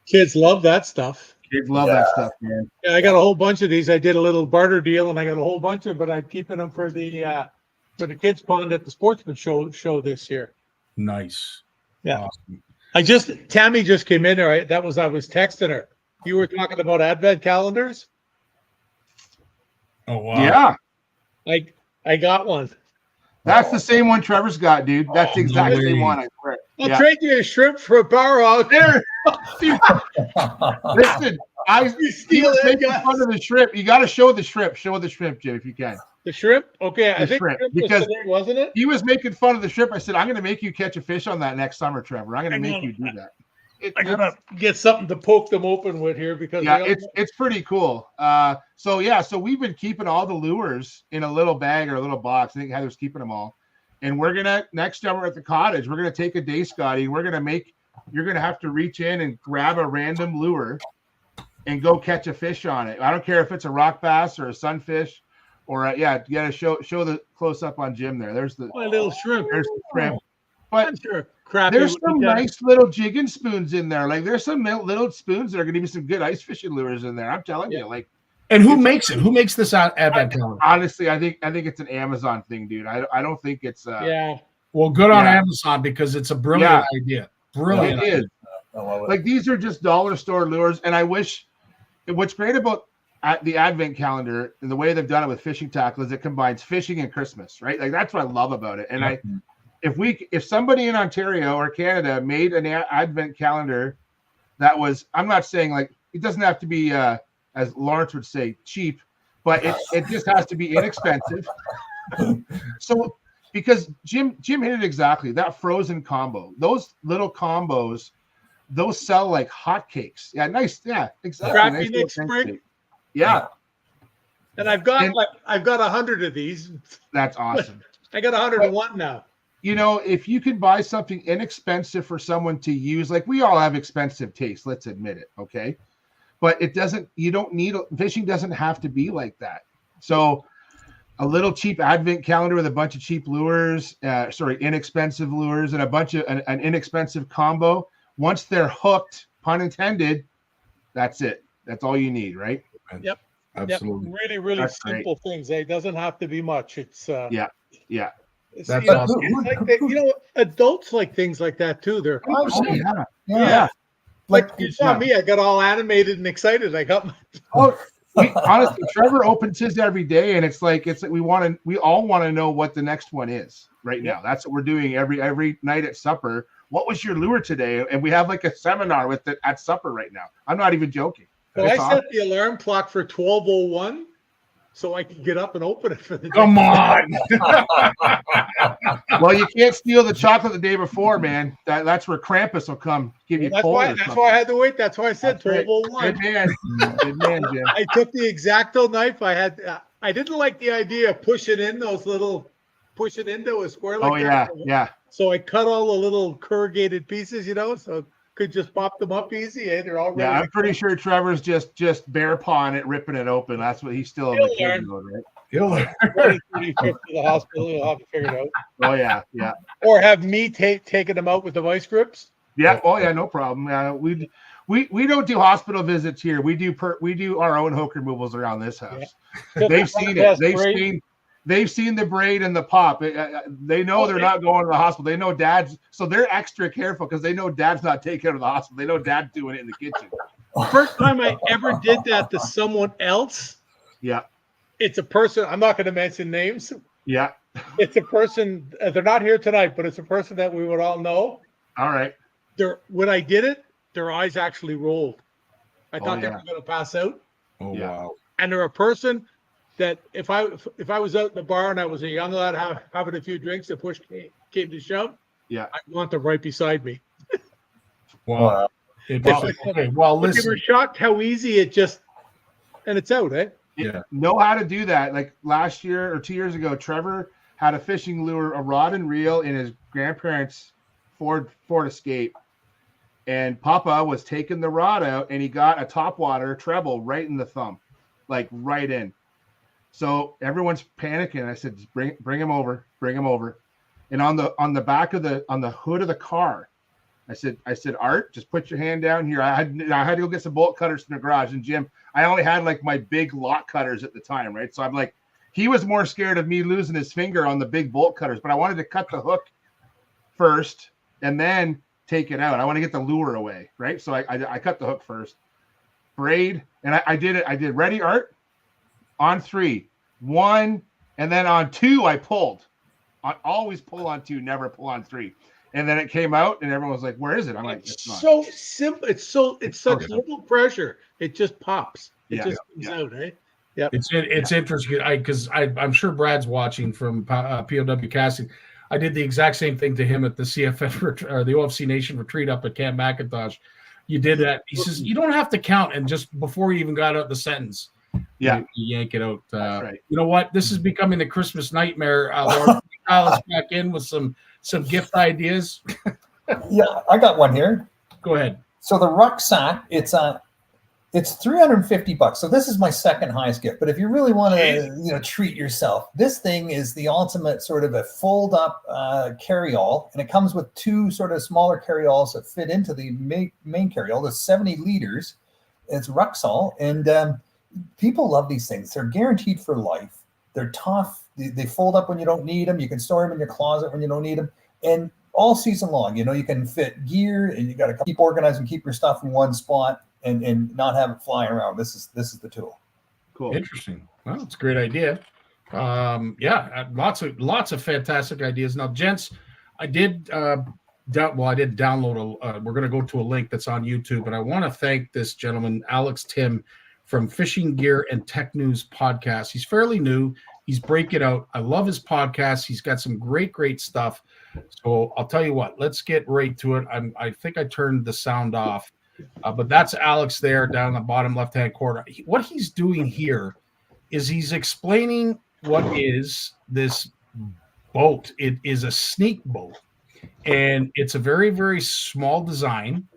Kids love that stuff. Kids love that stuff, man. Yeah, I got a whole bunch of these. I did a little barter deal, and I got a whole bunch of, but I'm keeping them for the kids pond at the sportsman show this year. Nice. Yeah. Awesome. Tammy just came in there. I was texting her. You were talking about advent calendars. Oh wow. Yeah. I got one. That's the same one Trevor's got, dude. That's the exact same one. I swear. I'll trade you a shrimp for a power out There. Listen, he was making fun of the shrimp. You got to show the shrimp. Show the shrimp, Jim, if you can. The shrimp? Okay, I think shrimp, shrimp because was today, wasn't it? He was making fun of the shrimp. I said, I'm going to make you catch a fish on that next summer, Trevor. I'm going to make you do that. I gotta get something to poke them open with here because it's pretty cool. So we've been keeping all the lures in a little bag or a little box. I think Heather's keeping them all, and we're gonna next time we're at the cottage, we're gonna take a day, Scotty. You're gonna have to reach in and grab a random lure and go catch a fish on it. I don't care if it's a rock bass or a sunfish, or you gotta show the close up on Jim there. There's my little shrimp. There's the shrimp. But sure. There's some nice little jigging spoons in there. Like there's some little spoons that are going to be some good ice fishing lures in there. I'm telling you. Like, and who makes it? Who makes this advent calendar? Honestly, I think it's an Amazon thing, dude. I don't think it's. Well, good on Amazon because it's a brilliant idea. Brilliant. It is. Like these are just dollar store lures, and I wish. What's great about the advent calendar and the way they've done it with fishing tackle is it combines fishing and Christmas, right? Like that's what I love about it, and if somebody in Ontario or Canada made an advent calendar that was, I'm not saying like it doesn't have to be as Lawrence would say cheap, but it just has to be inexpensive. So because Jim hit it exactly, that frozen combo, those little combos, those sell like hotcakes. Yeah, nice. Yeah, exactly. Crappy next spring. Yeah. And I've got 100 of these. That's awesome. I got 101 now. If you could buy something inexpensive for someone to use, like we all have expensive tastes, let's admit it, okay? But fishing doesn't have to be like that. So a little cheap advent calendar with a bunch of cheap lures, inexpensive lures and a bunch of an inexpensive combo. Once they're hooked, pun intended, that's it. That's all you need, right? Yep. Absolutely. Yep. Really, really That's simple things. It doesn't have to be much. It's yeah. That's awesome. It's like adults like things like that too. They're Yeah. Like you saw me, I got all animated and excited. I got my honestly, Trevor opens his every day, and it's like we all want to know what the next one is right now. That's what we're doing every night at supper. What was your lure today? And we have like a seminar with it at supper right now. I'm not even joking. So I set the alarm clock for 12:01 so I can get up and open it for the day. Come on. Well, you can't steal the chocolate the day before, man. That's where Krampus will come give you cold. That's why I had to wait. That's why I said 12:01. Good man. Good man, Jim. I took the X-Acto knife. I didn't like the idea of pushing in those little push it into a square like Oh that. yeah. So I cut all the little corrugated pieces, so could just pop them up easy. They're all ready. Yeah, I'm pretty sure Trevor's just bear pawing it, ripping it open. That's what he's still in the kid mode, right? He'll learn. 35th to the hospital. He'll have to figure it out. Oh yeah. Or have me taking them out with the vice grips. Yeah. Oh yeah, no problem. We don't do hospital visits here. We do our own hook removals around this house. Yeah. They've seen it. They've seen the braid and the pop. They know they're not going to the hospital. They know dad's, so they're extra careful because they know dad's not taking it to the hospital. They know dad's doing it in the kitchen. First time I ever did that to someone else. Yeah. It's a person. I'm not going to mention names. Yeah. It's a person. They're not here tonight, but it's a person that we would all know. All right. When I did it, their eyes actually rolled. I thought they were going to pass out. Oh Yeah. wow. And they're a person that if I was out in the bar and I was a young lad having a few drinks and push came to shove, Yeah. I want them right beside me. Wow. Okay. Well, But they listen. were shocked how easy it just, and it's out, eh? Yeah. Know how to do that. Like last year or 2 years ago, Trevor had a fishing lure, a rod and reel in his grandparents' Ford Escape. And Papa was taking the rod out and he got a topwater treble right in the thumb, like right in. So everyone's panicking. I said, bring him over. And on the back of on the hood of the car, I said, Art, just put your hand down here. I had to go get some bolt cutters from the garage. And Jim, I only had like my big lock cutters at the time, right? So I'm like, he was more scared of me losing his finger on the big bolt cutters, but I wanted to cut the hook first and then take it out. I want to get the lure away, right? So I cut the hook first, braid, and I did it. I did ready, Art, on 3, 1, and then on 2 I pulled. I always pull on 2, never pull on 3. And then it came out, and everyone was like, "Where is it?" I'm like, "It's not." So simple. It's such little pressure. It just pops. It Yeah. just comes out, eh? Yep. It's interesting because I'm sure Brad's watching from POW Casting. I did the exact same thing to him at the CFN or the OFC Nation retreat up at Camp McIntosh. You did that. He says you don't have to count, and just before you even got out the sentence, Yeah, you yank it out. that's right. You know what? This is becoming the Christmas nightmare. Lord, dial us back in with some gift ideas. Yeah, I got one here. Go ahead. So the rucksack, it's $350. So this is my second highest gift. But if you really want to, treat yourself, this thing is the ultimate sort of a fold-up carry-all, and it comes with 2 sort of smaller carry-alls that fit into the main carry-all. There's 70 liters. It's Ruxall, and people love these things. They're guaranteed for life. They're tough. They fold up when you don't need them. You can store them in your closet when you don't need them, and all season long. You can fit gear, and you got to keep organized and keep your stuff in one spot. And not have it flying around. This is the tool. Cool. Interesting. Well, it's a great idea. Lots of fantastic ideas. Now, gents, I did download we're going to go to a link that's on YouTube, and I want to thank this gentleman, Alex Tim, from Fishing Gear and Tech News podcast. He's fairly new. He's breaking out. I love his podcast. He's got some great stuff. So I'll tell you what. Let's get right to it. I think I turned the sound off. But that's Alex there down in the bottom left-hand corner. What he's doing here is he's explaining what is this boat. It is a sneak boat, and it's a very, very small design.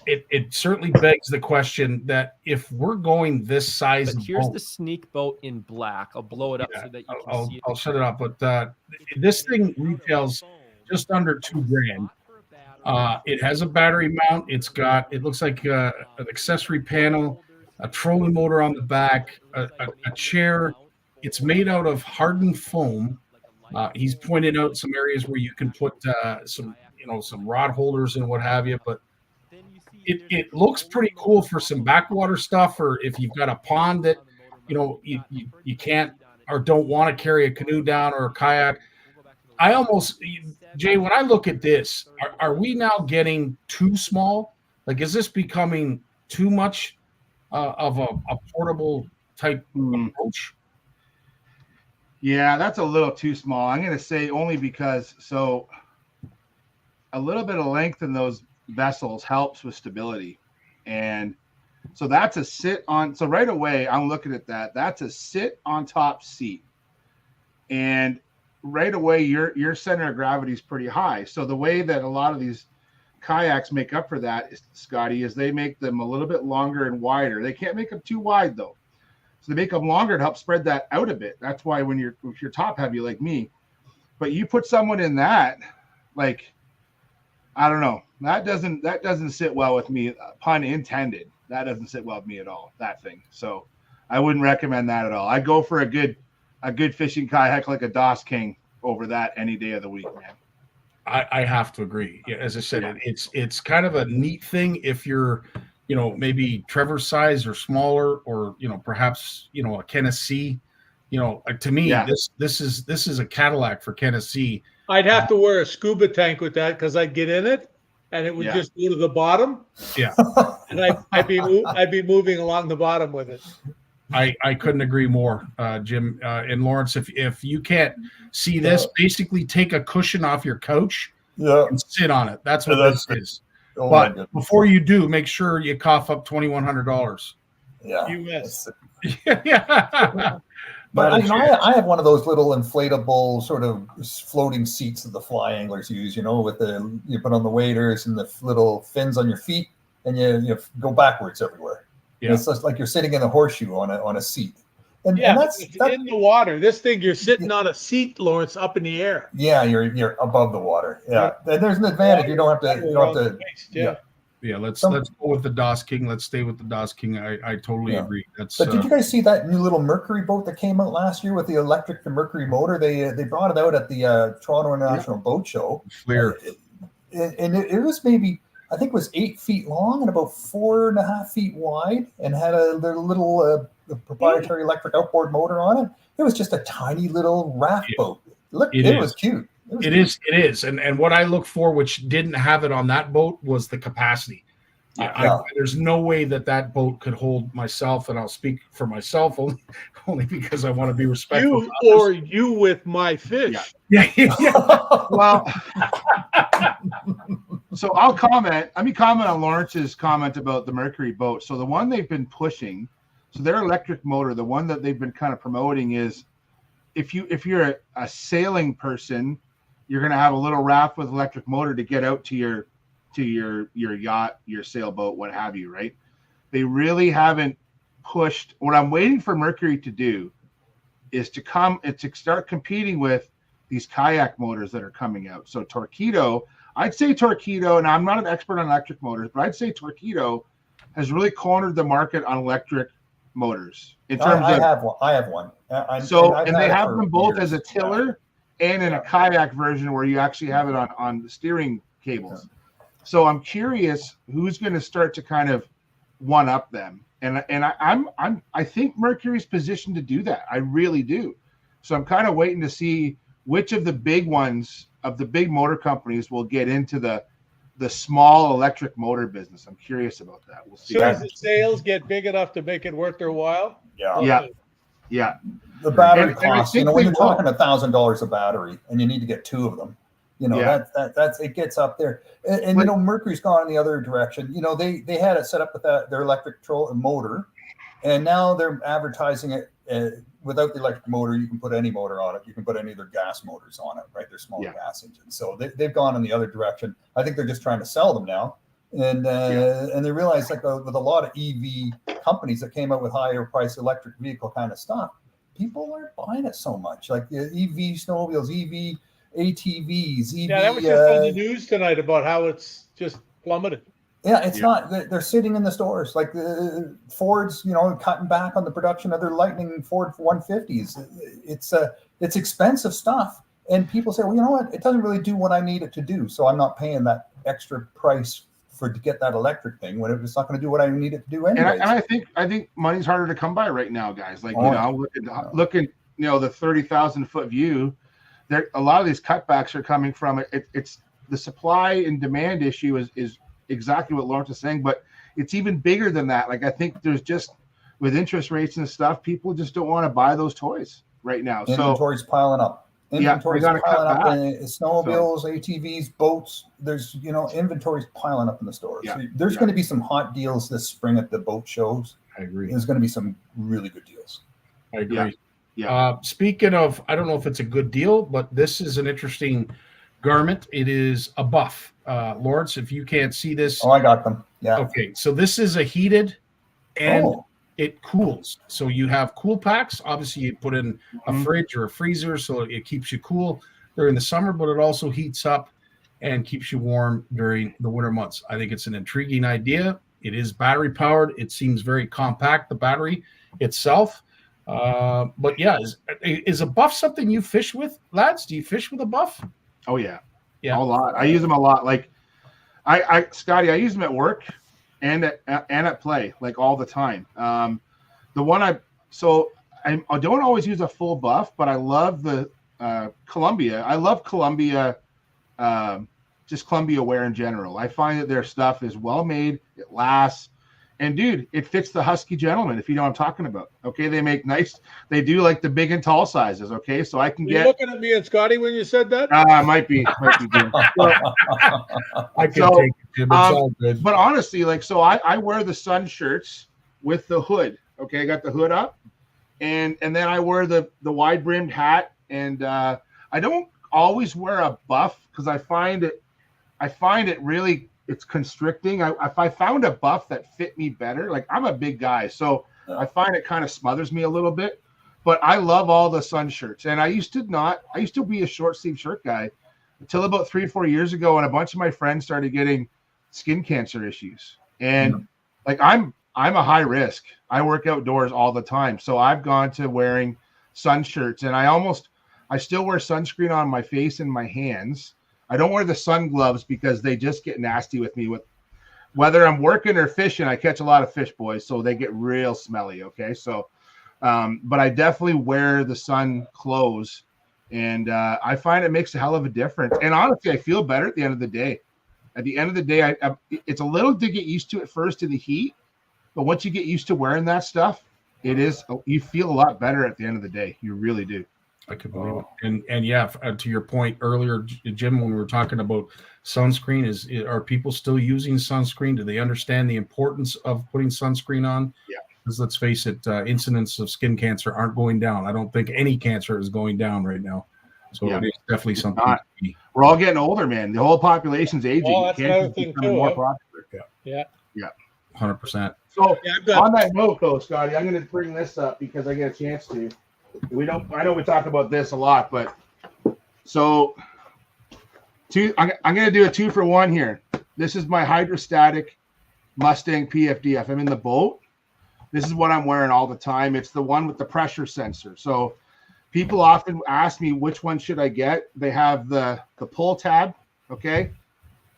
It certainly begs the question that if we're going this size, but here's boat, the sneak boat in black. I'll blow it up so that you can see it. I'll shut it up. But this thing retails just under $2,000. It has a battery mount. It looks like an accessory panel, a trolling motor on the back, a chair. It's made out of hardened foam. He's pointed out some areas where you can put some rod holders and what have you, but it looks pretty cool for some backwater stuff, or if you've got a pond that you can't or don't want to carry a canoe down or a kayak. Jay, when I look at this, are we now getting too small? Like, is this becoming too much of a portable type approach? Yeah, that's a little too small. I'm going to say only because a little bit of length in those vessels helps with stability. And so that's a sit on. So right away, I'm looking at that. That's a sit on top seat. And right away your center of gravity is pretty high. So the way that a lot of these kayaks make up for that, Scotty, is they make them a little bit longer and wider. They can't make them too wide though. So they make them longer to help spread that out a bit. That's why if you're top heavy like me, but you put someone in that, like, I don't know, that doesn't sit well with me. Pun intended. That doesn't sit well with me at all, that thing. So I wouldn't recommend that at all. I'd go for a good fishing kayak like a Doss King over that any day of the week, man. I have to agree. Yeah, as I said, it's kind of a neat thing if you're, maybe Trevor's size or smaller, or perhaps a Tennessee. To me, this is a Cadillac for Tennessee. I'd have to wear a scuba tank with that because I'd get in it and it would just go to the bottom. Yeah, and I'd be moving along the bottom with it. I couldn't agree more, Jim and Lawrence. If you can't see this, basically take a cushion off your couch and sit on it. That's what this is. Oh, but before you do, make sure you cough up $2,100. Yeah. US. Yeah. But I have one of those little inflatable sort of floating seats that the fly anglers use, with you put on the waders and the little fins on your feet, and you go backwards everywhere. Yeah. It's just like you're sitting in a horseshoe on a seat. And that's in the water. This thing, you're sitting on a seat, Lawrence, up in the air. Yeah, you're above the water. Yeah, and there's an advantage. You don't have to. Yeah, let's go with the Doss King. Let's stay with the Doss King. I totally agree. But did you guys see that new little Mercury boat that came out last year with the electric Mercury motor? They brought it out at the Toronto International Boat Show. Clear. And it was maybe, I think it was 8 feet long and about 4.5 feet wide, and had a little proprietary electric outboard motor on it. It was just a tiny little raft boat. It was cute. It is. And what I look for, which didn't have it on that boat, was the capacity. There's no way that boat could hold myself, and I'll speak for myself only because I want to be respectful. You with my fish. Yeah. Well, so I'll comment. Let me comment on Lawrence's comment about the Mercury boat. So the one they've been pushing, so their electric motor, the one that they've been kind of promoting is, if you're a sailing person, you're going to have a little raft with electric motor to get out to your yacht, your sailboat, what have you, right? They really haven't pushed. What I'm waiting for Mercury to do is to start competing with these kayak motors that are coming out. So I'd say Torqeedo, and I'm not an expert on electric motors, but I'd say Torqeedo has really cornered the market on electric motors in terms I have one. And they have them both as a tiller and in a kayak version where you actually have it on the steering cables. So I'm curious who's going to start to kind of one up them. And I think Mercury's positioned to do that. I really do. So I'm kind of waiting to see which of the big ones of the big motor companies will get into the small electric motor business. I'm curious about that. We'll see. So as the sales get big enough to make it worth their while? Yeah. The battery cost, when you're talking $1,000 a battery and you need to get 2 of them, that's it gets up there. And Mercury's gone in the other direction. They had it set up with their electric motor, and now they're advertising it without the electric motor. You can put any motor on it. You can put any of their gas motors on it, right? They're small gas engines. So they've gone in the other direction. I think they're just trying to sell them now. And they realize, like with a lot of EV companies that came out with higher price electric vehicle kind of stuff, people aren't buying it so much. Like EV snowmobiles, EV ATVs, EV. Yeah, that was just on the news tonight about how it's just plummeted. Yeah, it's not. They're sitting in the stores. Like Ford's, cutting back on the production of their Lightning Ford 150s. It's expensive stuff, and people say, well, you know what? It doesn't really do what I need it to do, so I'm not paying that extra price to get that electric thing when it's not going to do what I need it to do anyway. And I think money's harder to come by right now, guys. Like looking, the 30,000 foot view. There, a lot of these cutbacks are coming from it. It's the supply and demand issue is exactly what Lawrence is saying, but it's even bigger than that. Like I think there's just with interest rates and stuff, people just don't want to buy those toys right now. Inventory's piling up. Inventory's piling up. Snowmobiles, So. ATVs, boats. There's inventory's piling up in the stores. Yeah. So there's going to be some hot deals this spring at the boat shows. I agree. There's going to be some really good deals. I agree. Yeah. Speaking of, I don't know if it's a good deal, but this is an interesting garment. It is a buff. Lawrence, if you can't see this. Oh, I got them. Yeah. Okay, so this is a heated and Oh. it cools. So you have cool packs. Obviously, you put in a fridge or a freezer so it keeps you cool during the summer, but it also heats up and keeps you warm during the winter months. I think it's an intriguing idea. It is battery powered. It seems very compact, the battery itself. But yeah, is a buff something you fish with, lads? Do you fish with a buff? Oh yeah. Yeah. A lot. I use them a lot. Like Scotty, I use them at work and at play, like all the time. The one I don't always use a full buff, but I love the Columbia. I love Columbia, just Columbia wear in general. I find that their stuff is well made. It lasts. And dude, it fits the husky gentleman, if you know what I'm talking about. Okay, they make nice. They do like the big and tall sizes. Okay, so I can Were you looking at me and Scotty when you said that? Might be. Jim. I can take it, Jim. It's all good. But honestly, like, so I wear the sun shirts with the hood. Okay, I got the hood up, and then I wear the wide brimmed hat, and I don't always wear a buff because I find it really. It's constricting. If I found a buff that fit me better, like I'm a big guy, so I find it kind of smothers me a little bit. But I love all the sun shirts, and I used to be a short sleeve shirt guy until about 3 or 4 years ago, and a bunch of my friends started getting skin cancer issues. And like I'm a high risk. I work outdoors all the time, so I've gone to wearing sun shirts, and I still wear sunscreen on my face and my hands. I don't wear the sun gloves because they just get nasty with me. With whether I'm working or fishing, I catch a lot of fish, boys, so they get real smelly. Okay, so, but I definitely wear the sun clothes, and I find it makes a hell of a difference. And honestly, I feel better at the end of the day. At the end of the day, it's a little to get used to at first in the heat, but once you get used to wearing that stuff, you feel a lot better at the end of the day. You really do. I could believe it. And yeah, to your point earlier, Jim, when we were talking about sunscreen, are people still using sunscreen? Do they understand the importance of putting sunscreen on? Yeah. Because let's face it, incidents of skin cancer aren't going down. I don't think any cancer is going down right now. So it is definitely something. We're all getting older, man. The whole population's aging. Well, that's another thing too. More popular. Yeah. 100%. So on that note, though, Scotty, I'm going to bring this up because I get a chance to. I know we talk about this a lot, but so I'm going to do a 2-for-1 here. This is my hydrostatic Mustang PFD. If I'm in the boat, this is what I'm wearing all the time. It's the one with the pressure sensor. So people often ask me which one should I get. They have the pull tab. Okay.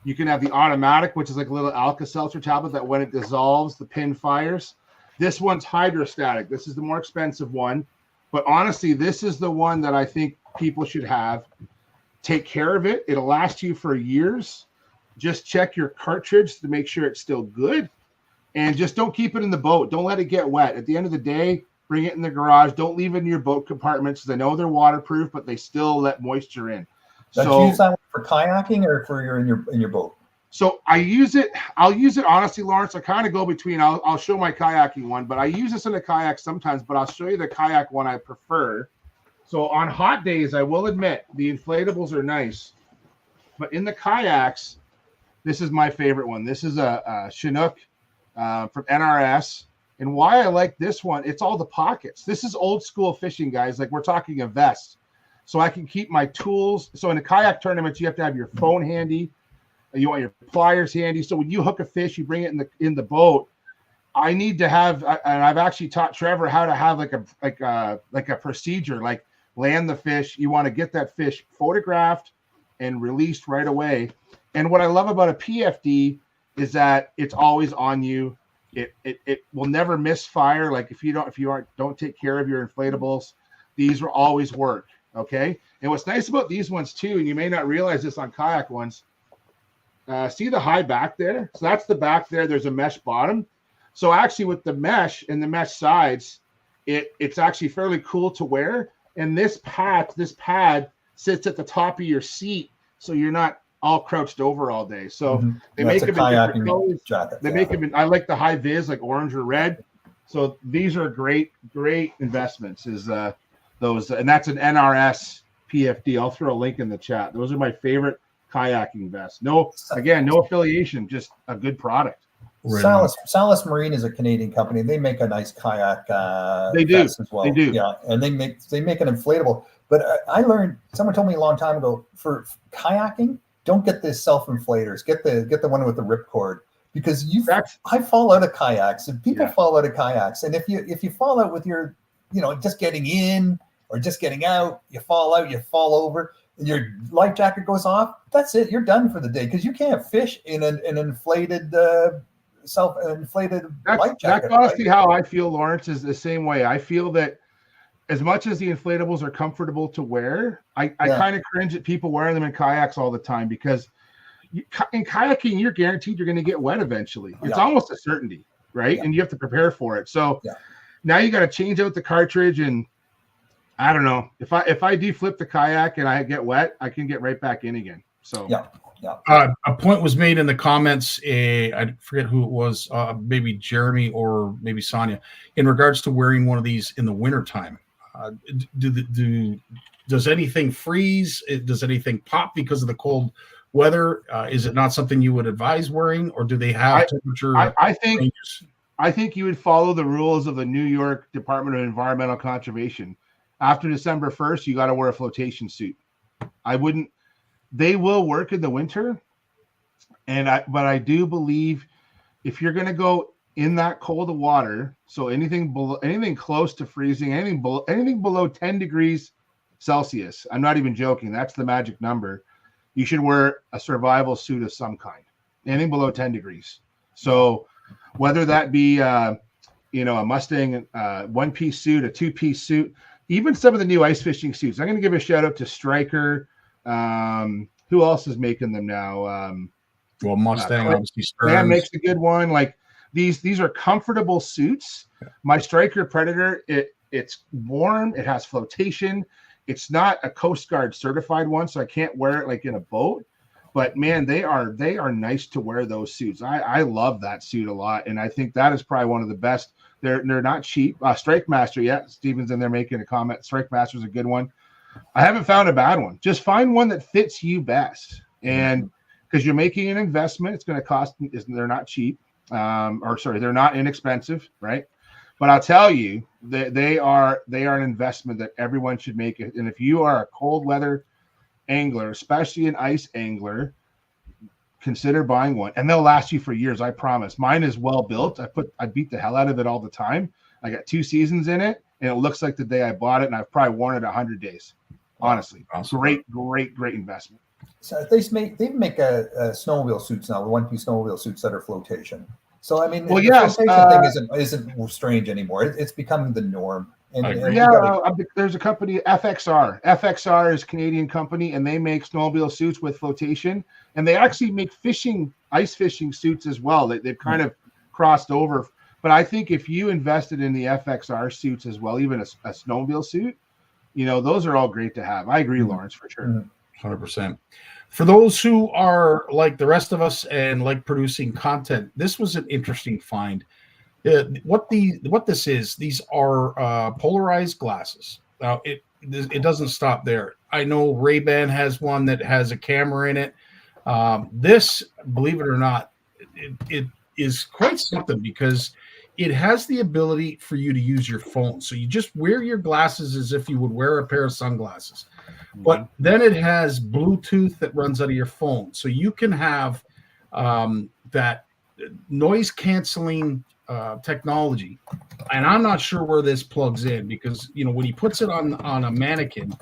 You can have the automatic, which is like a little Alka-Seltzer tablet that when it dissolves, the pin fires. This one's hydrostatic. This is the more expensive one. But honestly, this is the one that I think people should have. Take care of it. It'll last you for years. Just check your cartridge to make sure it's still good. And just don't keep it in the boat. Don't let it get wet. At the end of the day, bring it in the garage. Don't leave it in your boat compartments because I know they're waterproof, but they still let moisture in. Do you use that for kayaking or for in your boat? So I'll use it honestly, Lawrence. I kind of go between. I'll show my kayaking one, but I use this in a kayak sometimes. But I'll show you the kayak one I prefer. So on hot days, I will admit the inflatables are nice, but in the kayaks, this is my favorite one. This is a Chinook from NRS, and why I like this one, it's all the pockets. This is old school fishing, guys. Like we're talking a vest, so I can keep my tools. So in a kayak tournament, you have to have your phone handy. You want your pliers handy. So when you hook a fish, you bring it in the boat. I need to have, and I've actually taught Trevor how to have like a procedure, like land the fish. You want to get that fish photographed and released right away. And what I love about a PFD is that it's always on you. It will never misfire. Like if you don't take care of your inflatables, these will always work. Okay. And what's nice about these ones too, and you may not realize this on kayak ones. See the high back there? So that's the back there. There's a mesh bottom. So actually with the mesh and the mesh sides, it's actually fairly cool to wear. And this pad sits at the top of your seat. So you're not all crouched over all day. So they make them in different colors. They make them in, I like the high vis, like orange or red. So these are great investments. those, and that's an NRS PFD. I'll throw a link in the chat. Those are my favorite kayaking vests. No affiliation, just a good product. Salis Marine is a Canadian company. They make a nice kayak vest as well. They do. Yeah, and they make an inflatable. But I learned, someone told me a long time ago, for kayaking, don't get the self-inflators. Get the one with the ripcord, because I fall out of kayaks, and people fall out of kayaks. And if you fall out with your, just getting in or just getting out, you fall out, you fall over, and your life jacket goes off. That's it. You're done for the day, because you can't fish in an inflated self-inflated life jacket. That's honestly how I feel, Lawrence, is the same way. I feel that as much as the inflatables are comfortable to wear, I kind of cringe at people wearing them in kayaks all the time, because in kayaking, you're guaranteed you're going to get wet eventually. It's almost a certainty, right? And you have to prepare for it. So now you got to change out the cartridge, and I don't know, if I deflip the kayak and I get wet, I can get right back in again. So a point was made in the comments. I forget who it was, maybe Jeremy or maybe Sonia, in regards to wearing one of these in the wintertime. Does anything freeze? Does anything pop because of the cold weather? Is it not something you would advise wearing, or do they have temperature? I think you would follow the rules of the New York Department of Environmental Conservation. After December 1st, you got to wear a flotation suit. I wouldn't. They will work in the winter, but I do believe if you're going to go in that cold of water, so anything close to freezing, anything below 10 degrees Celsius, I'm not even joking, that's the magic number, you should wear a survival suit of some kind, anything below 10 degrees. So whether that be a Mustang one-piece suit, a two-piece suit, even some of the new ice fishing suits. I'm going to give a shout out to Stryker. Who else is making them now? Well, Mustang obviously. Stan makes a good one. Like these are comfortable suits. My Stryker Predator, it's warm. It has flotation. It's not a Coast Guard certified one, so I can't wear it like in a boat. But man, they are nice to wear, those suits. I love that suit a lot, and I think that is probably one of the best. They're not cheap. Strike Master, Steven's in there making a comment. Strike Master is a good one. I haven't found a bad one. Just find one that fits you best, and because you're making an investment, it's going to cost. They're not cheap, they're not inexpensive, right? But I'll tell you that they are an investment that everyone should make. And if you are a cold weather angler, especially an ice angler, consider buying one, and they'll last you for years. I promise. Mine is well built. I beat the hell out of it all the time. I got 2 seasons in it, and it looks like the day I bought it, and I've probably worn it 100 days. Honestly, great investment. So they make a snowmobile suits now, the one-piece snowmobile suits that are flotation. So I mean, flotation thing isn't strange anymore. It's becoming the norm. There's a company, FXR. FXR is a Canadian company, and they make snowmobile suits with flotation, and they actually make ice fishing suits as well. They've kind of crossed over. But I think if you invested in the FXR suits as well, even a snowmobile suit, those are all great to have. I agree, Lawrence, for sure. 100%. For those who are like the rest of us and like producing content, this was an interesting find. What this is, these are polarized glasses. Now it doesn't stop there. I know Ray-Ban has one that has a camera in it. This, believe it or not, it is quite something, because it has the ability for you to use your phone. So you just wear your glasses as if you would wear a pair of sunglasses. But then it has Bluetooth that runs out of your phone. So you can have that noise canceling technology. And I'm not sure where this plugs in, because when he puts it on a mannequin,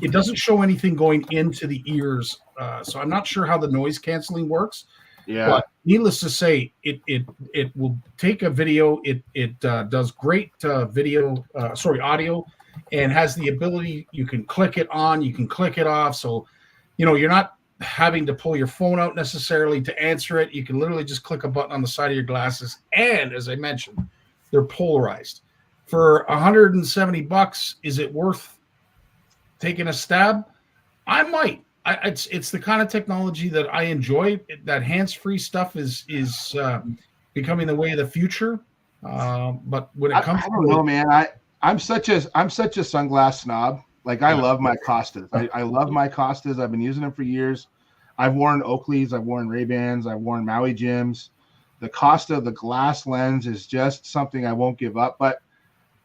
it doesn't show anything going into the ears. So I'm not sure how the noise canceling works. Yeah. But needless to say, it will take a video. It does great audio, and has the ability, you can click it on, you can click it off. So, you're not having to pull your phone out necessarily to answer it. You can literally just click a button on the side of your glasses. And as I mentioned, they're polarized. For $170, is it worth taking a stab? I might. It's the kind of technology that I enjoy. That hands-free stuff is becoming the way of the future. But when it comes, I don't know, man. I'm such a sunglass snob. Like I love my Costas. I love my Costas. I've been using them for years. I've worn Oakleys, I've worn Ray-Bans, I've worn Maui Jims. The Costa, the glass lens is just something I won't give up. But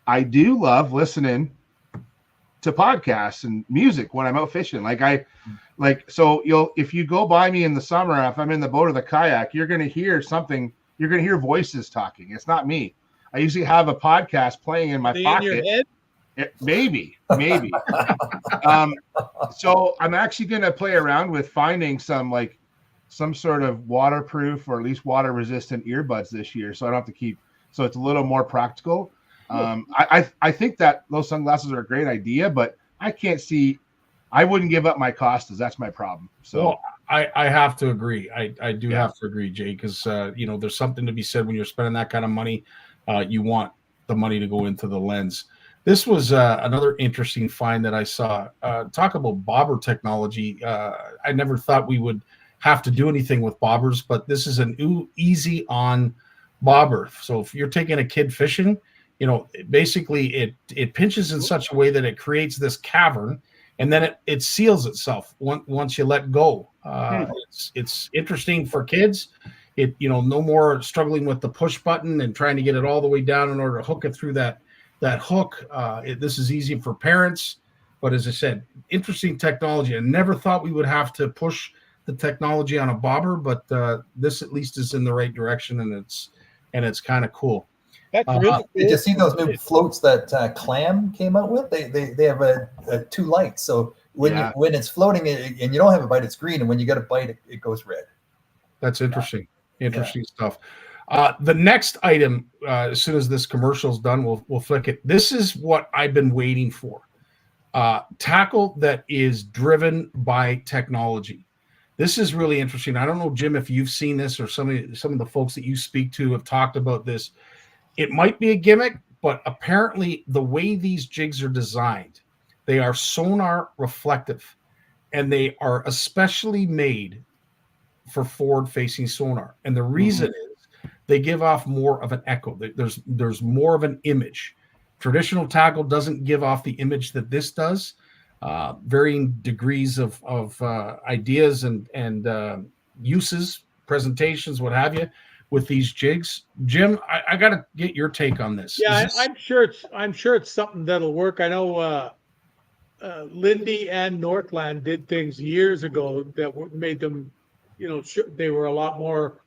I do love listening to podcasts and music when I'm out fishing. So if you go by me in the summer, if I'm in the boat or the kayak, you're going to hear something. You're going to hear voices talking. It's not me. I usually have a podcast playing in my pocket. In your head? Maybe. So I'm actually going to play around with finding some sort of waterproof or at least water resistant earbuds this year. So I don't have to keep, so it's a little more practical. I think that those sunglasses are a great idea, but I wouldn't give up my Costas. That's my problem. So well, I have to agree. I do have to agree, Jay, because there's something to be said when you're spending that kind of money. You want the money to go into the lens. This was another interesting find that I saw. Talk about bobber technology. I never thought we would have to do anything with bobbers, but this is an easy on bobber. So if you're taking a kid fishing, basically it pinches in such a way that it creates this cavern, and then it seals itself once you let go. It's interesting for kids. No more struggling with the push button and trying to get it all the way down in order to hook it through that hook. This is easy for parents, but as I said, interesting technology. I never thought we would have to push the technology on a bobber, but this at least is in the right direction, and it's kind of cool. That's really cool. Did you see those new floats that Clam came out with? They have two lights, so when it's floating and you don't have a bite, it's green, and when you get a bite, it goes red. That's interesting. Interesting stuff. The next item, as soon as this commercial is done, we'll flick it. This is what I've been waiting for. Tackle that is driven by technology. This is really interesting. I don't know, Jim, if you've seen this or some of the folks that you speak to have talked about this. It might be a gimmick, but apparently the way these jigs are designed, they are sonar reflective, and they are especially made for forward-facing sonar. And the reason is they give off more of an echo. There's more of an image. Traditional tackle doesn't give off the image that this does. Varying degrees of ideas and uses, presentations, what have you, with these jigs. Jim, I got to get your take on this. Yeah, I'm sure it's something that'll work. I know Lindy and Northland did things years ago that made them, they were a lot more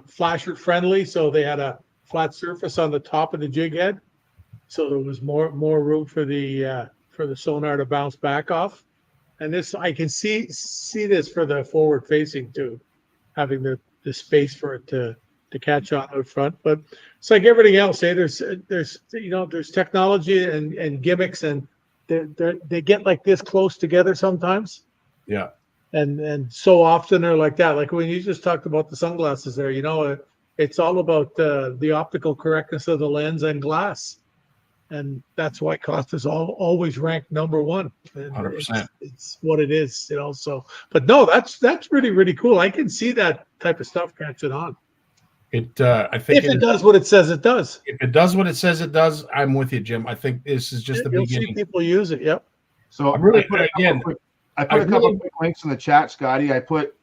flasher friendly. So they had a flat surface on the top of the jig head, so there was more room for the sonar to bounce back off. And this, I can see this for the forward facing too, having the space for it to catch on out front. But it's like everything else. There's technology and gimmicks, and they get like this close together sometimes. Yeah. And so often they're like that. Like when you just talked about the sunglasses there, it's all about the optical correctness of the lens and glass. And that's why Costa's always ranked number one. 100%. It's what it is, So, but no, that's really, really cool. I can see that type of stuff catching on. I think if it does what it says it does. If it does what it says it does, I'm with you, Jim. I think this is just the You'll beginning. see people use it. Yep. So I put a couple quick links in the chat, Scotty. I put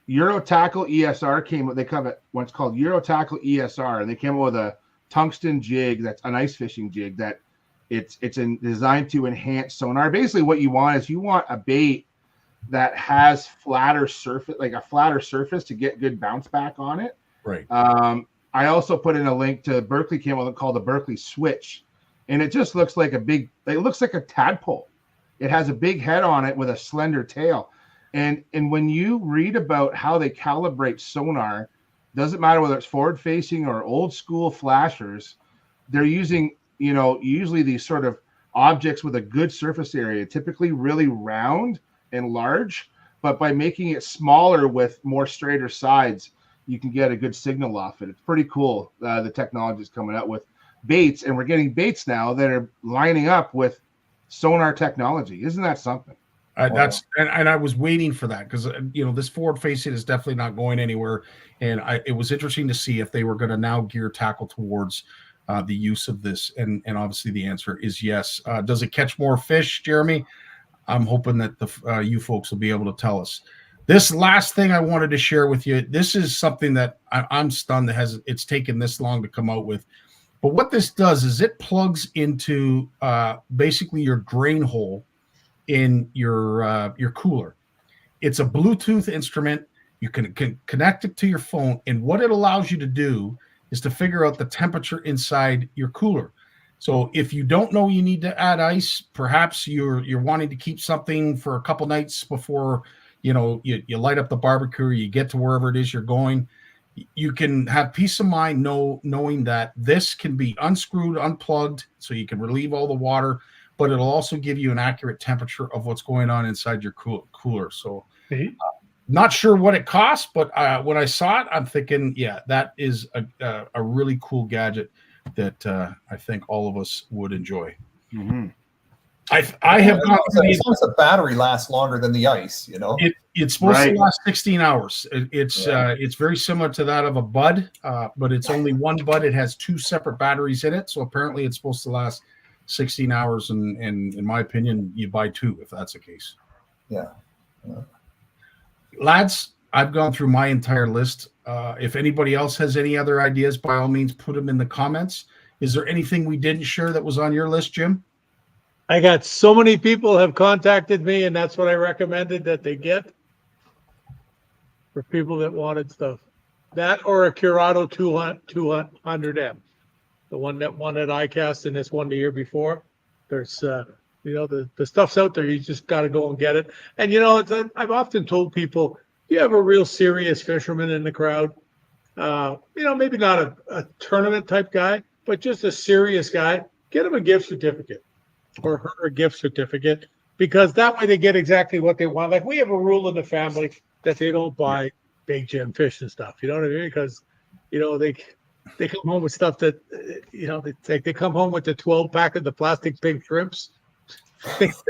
Euro Tackle ESR they come at what's called Euro Tackle ESR, and they came up with a tungsten jig that's an ice fishing jig that it's designed to enhance sonar. Basically, what you want a bait that has flatter surface to get good bounce back on it. Right. I also put in a link to Berkeley came out called the Berkeley Switch, and it just looks like it looks like a tadpole. It has a big head on it with a slender tail. And when you read about how they calibrate sonar, doesn't matter whether it's forward facing or old school flashers, they're using, usually these sort of objects with a good surface area, typically really round and large, but by making it smaller with more straighter sides, you can get a good signal off it. It's pretty cool. The technology is coming out with baits, and we're getting baits now that are lining up with sonar technology. Isn't that something? And I was waiting for that because this forward facing is definitely not going anywhere, and it was interesting to see if they were going to now gear tackle towards the use of this? And obviously the answer is yes. Does it catch more fish, Jeremy? I'm hoping that you folks will be able to tell us. This last thing I wanted to share with you, this is something that I'm stunned that it's taken this long to come out with. But what this does is it plugs into basically your drain hole in your cooler. It's a Bluetooth instrument. You can connect it to your phone, and what it allows you to do is to figure out the temperature inside your cooler. So if you don't know you need to add ice, perhaps you're wanting to keep something for a couple nights before you light up the barbecue or you get to wherever it is you're going, you can have peace of mind knowing that this can be unscrewed, unplugged, so you can relieve all the water, but it'll also give you an accurate temperature of what's going on inside your cooler. So not sure what it costs, but when I saw it, I'm thinking, yeah, that is a really cool gadget that I think all of us would enjoy. Mm-hmm. I have gone through as long as the battery lasts longer than the ice, It's supposed to last 16 hours. It's very similar to that of a bud, but it's only one bud. It has two separate batteries in it, so apparently it's supposed to last 16 hours. And in my opinion, you buy two if that's the case. Yeah. Lads, I've gone through my entire list. If anybody else has any other ideas, by all means, put them in the comments. Is there anything we didn't share that was on your list, Jim? I got so many people have contacted me, and that's what I recommended that they get for people that wanted stuff. That or a Curado 200M, the one that won at ICAST and this one the year before. There's, the stuff's out there. You just got to go and get it. And, I've often told people, you have a real serious fisherman in the crowd, maybe not a tournament type guy, but just a serious guy, get him a gift certificate. Or her a gift certificate, because that way they get exactly what they want. Like we have a rule in the family that they don't buy Big Jim fish and stuff. You know what I mean? Because they come home with stuff that they come home with the 12-pack of the plastic pink shrimps. It's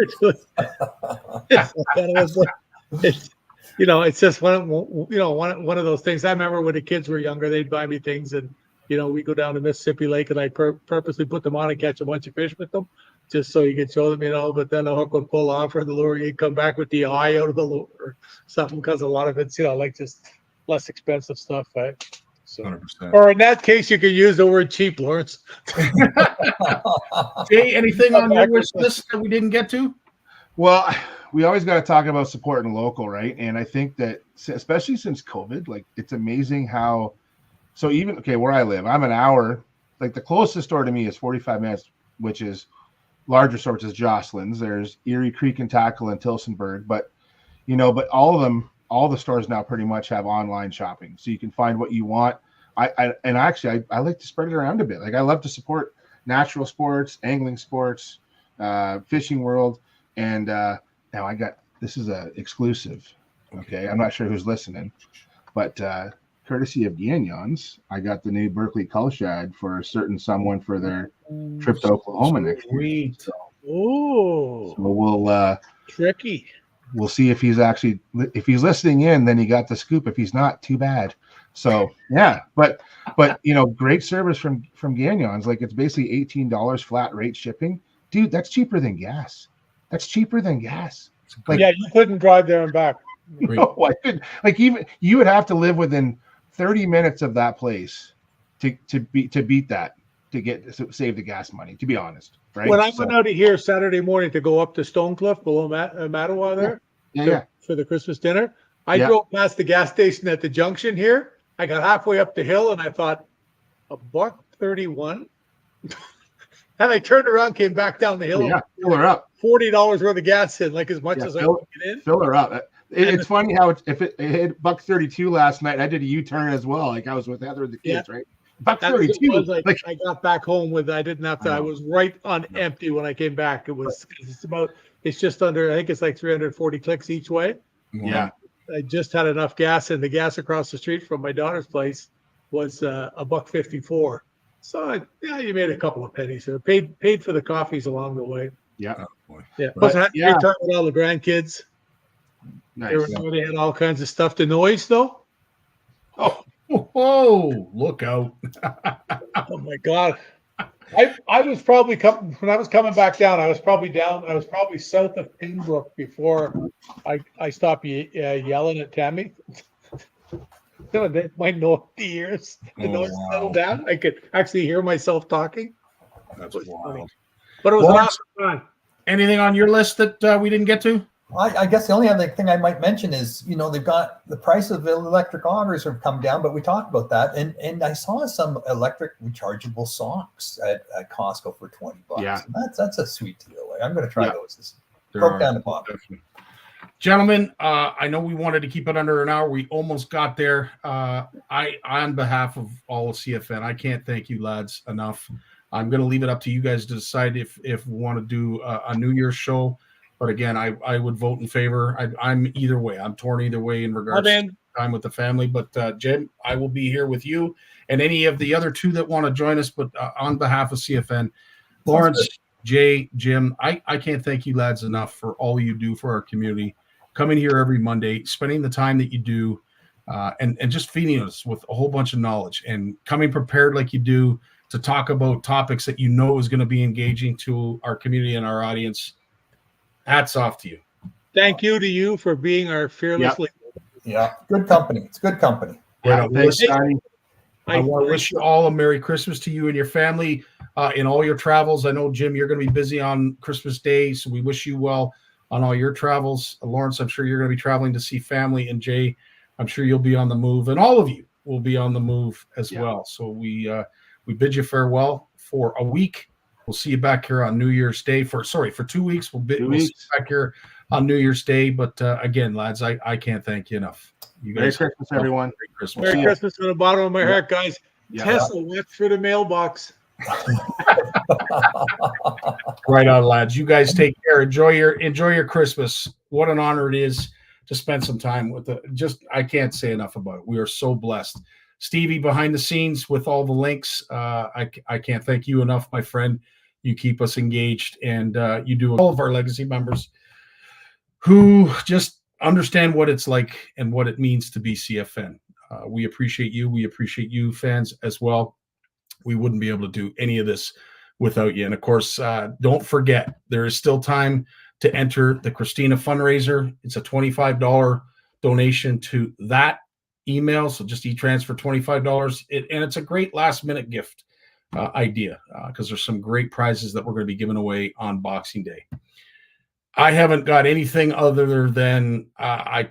just one of those things. I remember when the kids were younger, they'd buy me things, and we go down to Mississippi Lake, and I purposely put them on and catch a bunch of fish with them, just so you can show them, but then the hook would pull off or the lure, you'd come back with the eye out of the lure or something, because a lot of it's, like just less expensive stuff, right? So, 100%. Or in that case, you could use the word cheap, Lawrence. Jay, anything on your wish list that we didn't get to? Well, we always got to talk about supporting local, right? And I think that, especially since COVID, like it's amazing how, so even, where I live, I'm an hour, like the closest store to me is 45 minutes, which is larger store, which is Jocelyn's. There's Erie Creek and Tackle and Tilsonburg, but all of them, all the stores now pretty much have online shopping, so you can find what you want. I like to spread it around a bit. Like I love to support natural sports, angling sports, fishing world, and now this is a exclusive. Okay, I'm not sure who's listening, but courtesy of Gagnon's, I got the new Berkeley Cull Shad for a certain someone for their trip to Oklahoma next week. So we'll tricky. We'll see if he's listening in, then he got the scoop. If he's not, too bad. So yeah, but great service from Gagnon's. Like it's basically $18 flat rate shipping, dude. That's cheaper than gas. Like, you couldn't drive there and back. No, I couldn't. Like even you would have to live within 30 minutes of that place to beat that, to save the gas money, to be honest, right? When I went out of here Saturday morning to go up to Stonecliff below Mattawa there for the Christmas dinner, I drove past the gas station at the junction here. I got halfway up the hill and I thought, $1.31. And I turned around, came back down the hill. Fill her up. $40 worth of gas in, like as much as I could get in. Fill her up. It's funny how if it hit $1.32 last night, I did a U-turn as well. Like I was with Heather and the kids, right? $1.32. Like I got back home with, I didn't have to. I was right on empty when I came back. It's just under. I think it's like 340 clicks each way. Yeah. I just had enough gas, and the gas across the street from my daughter's place was $1.54. So you made a couple of pennies. So paid for the coffees along the way. Yeah. Yeah. Plus, I had a great time with all the grandkids. Nice. They had all kinds of stuff. The noise, though. Oh, look out. Oh, my God. I was probably when I was coming back down. I was probably south of Pembroke before I stopped yelling at Tammy. My ears, the noise settled down. I could actually hear myself talking. That's It was funny. wild. But it was Lawrence, awesome time. anything on your list that we didn't get to? I guess the only other thing I might mention is, they've got the price of electric augers have come down, but we talked about that. And I saw some electric rechargeable socks at Costco for $20. Yeah. And that's a sweet deal. I'm going to try those. This There broke are, down the bottom. definitely. Gentlemen, I know we wanted to keep it under an hour. We almost got there. On behalf of all of CFN, I can't thank you lads enough. I'm going to leave it up to you guys to decide if we want to do a New Year's show. But again, I would vote in favor. I'm either way. I'm torn either way in regards to time with the family. But Jim, I will be here with you and any of the other two that want to join us. But on behalf of CFN, Lawrence, Jay, Jim, I can't thank you lads enough for all you do for our community. Coming here every Monday, spending the time that you do, and just feeding us with a whole bunch of knowledge and coming prepared like you do to talk about topics that you know is going to be engaging to our community and our audience. Hats off to you. Thank you to you for being our fearless leader. Yeah, good company. It's good company. Yeah, Thanks, Johnny. I want to wish you all a Merry Christmas to you and your family in all your travels. I know, Jim, you're going to be busy on Christmas Day, so we wish you well on all your travels. Lawrence, I'm sure you're going to be traveling to see family, and Jay, I'm sure you'll be on the move, and all of you will be on the move as well. So we bid you farewell for a week. We'll see you back here on New Year's Day for 2 weeks. We'll see you back here on New Year's Day. But again, lads, I can't thank you enough. You Merry guys, Christmas, everyone. Merry Christmas. Merry Christmas from the bottom of my heart, guys. Yeah. Tesla went through the mailbox. Right on, lads. You guys take care. Enjoy your Christmas. What an honor it is to spend some time with I can't say enough about it. We are so blessed. Stevie behind the scenes with all the links. I can't thank you enough, my friend. You keep us engaged, and you do all of our legacy members who just understand what it's like and what it means to be CFN. We appreciate you. We appreciate you, fans, as well. We wouldn't be able to do any of this without you. And of course, don't forget, there is still time to enter the Christina fundraiser. It's a $25 donation to that email. So just e-transfer $25. And it's a great last minute gift idea because there's some great prizes that we're going to be giving away on Boxing Day. I haven't got anything other than I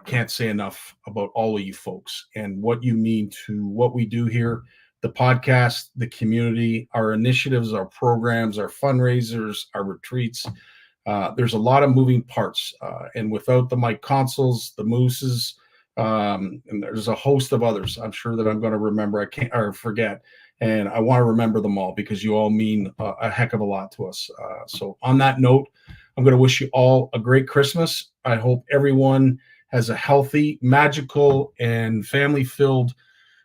can't say enough about all of you folks and what you mean to what we do here, the podcast, the community, our initiatives, our programs, our fundraisers, our retreats. There's a lot of moving parts. And without the Mike Consuls, the Mooses, and there's a host of others, I'm sure that I'm going to remember. I can't or forget. And I want to remember them all because you all mean a heck of a lot to us. So on that note, I'm going to wish you all a great Christmas. I hope everyone has a healthy, magical, and family-filled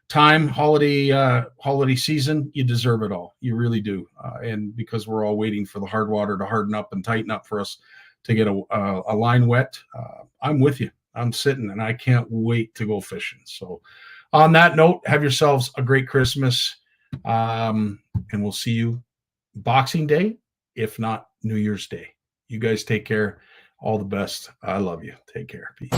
time, holiday season. You deserve it all. You really do. And because we're all waiting for the hard water to harden up and tighten up for us to get a line wet, I'm with you. I'm sitting, and I can't wait to go fishing. So on that note, have yourselves a great Christmas. And we'll see you Boxing Day, if not New Year's Day. You guys take care. All the best. I love you. Take care. Peace.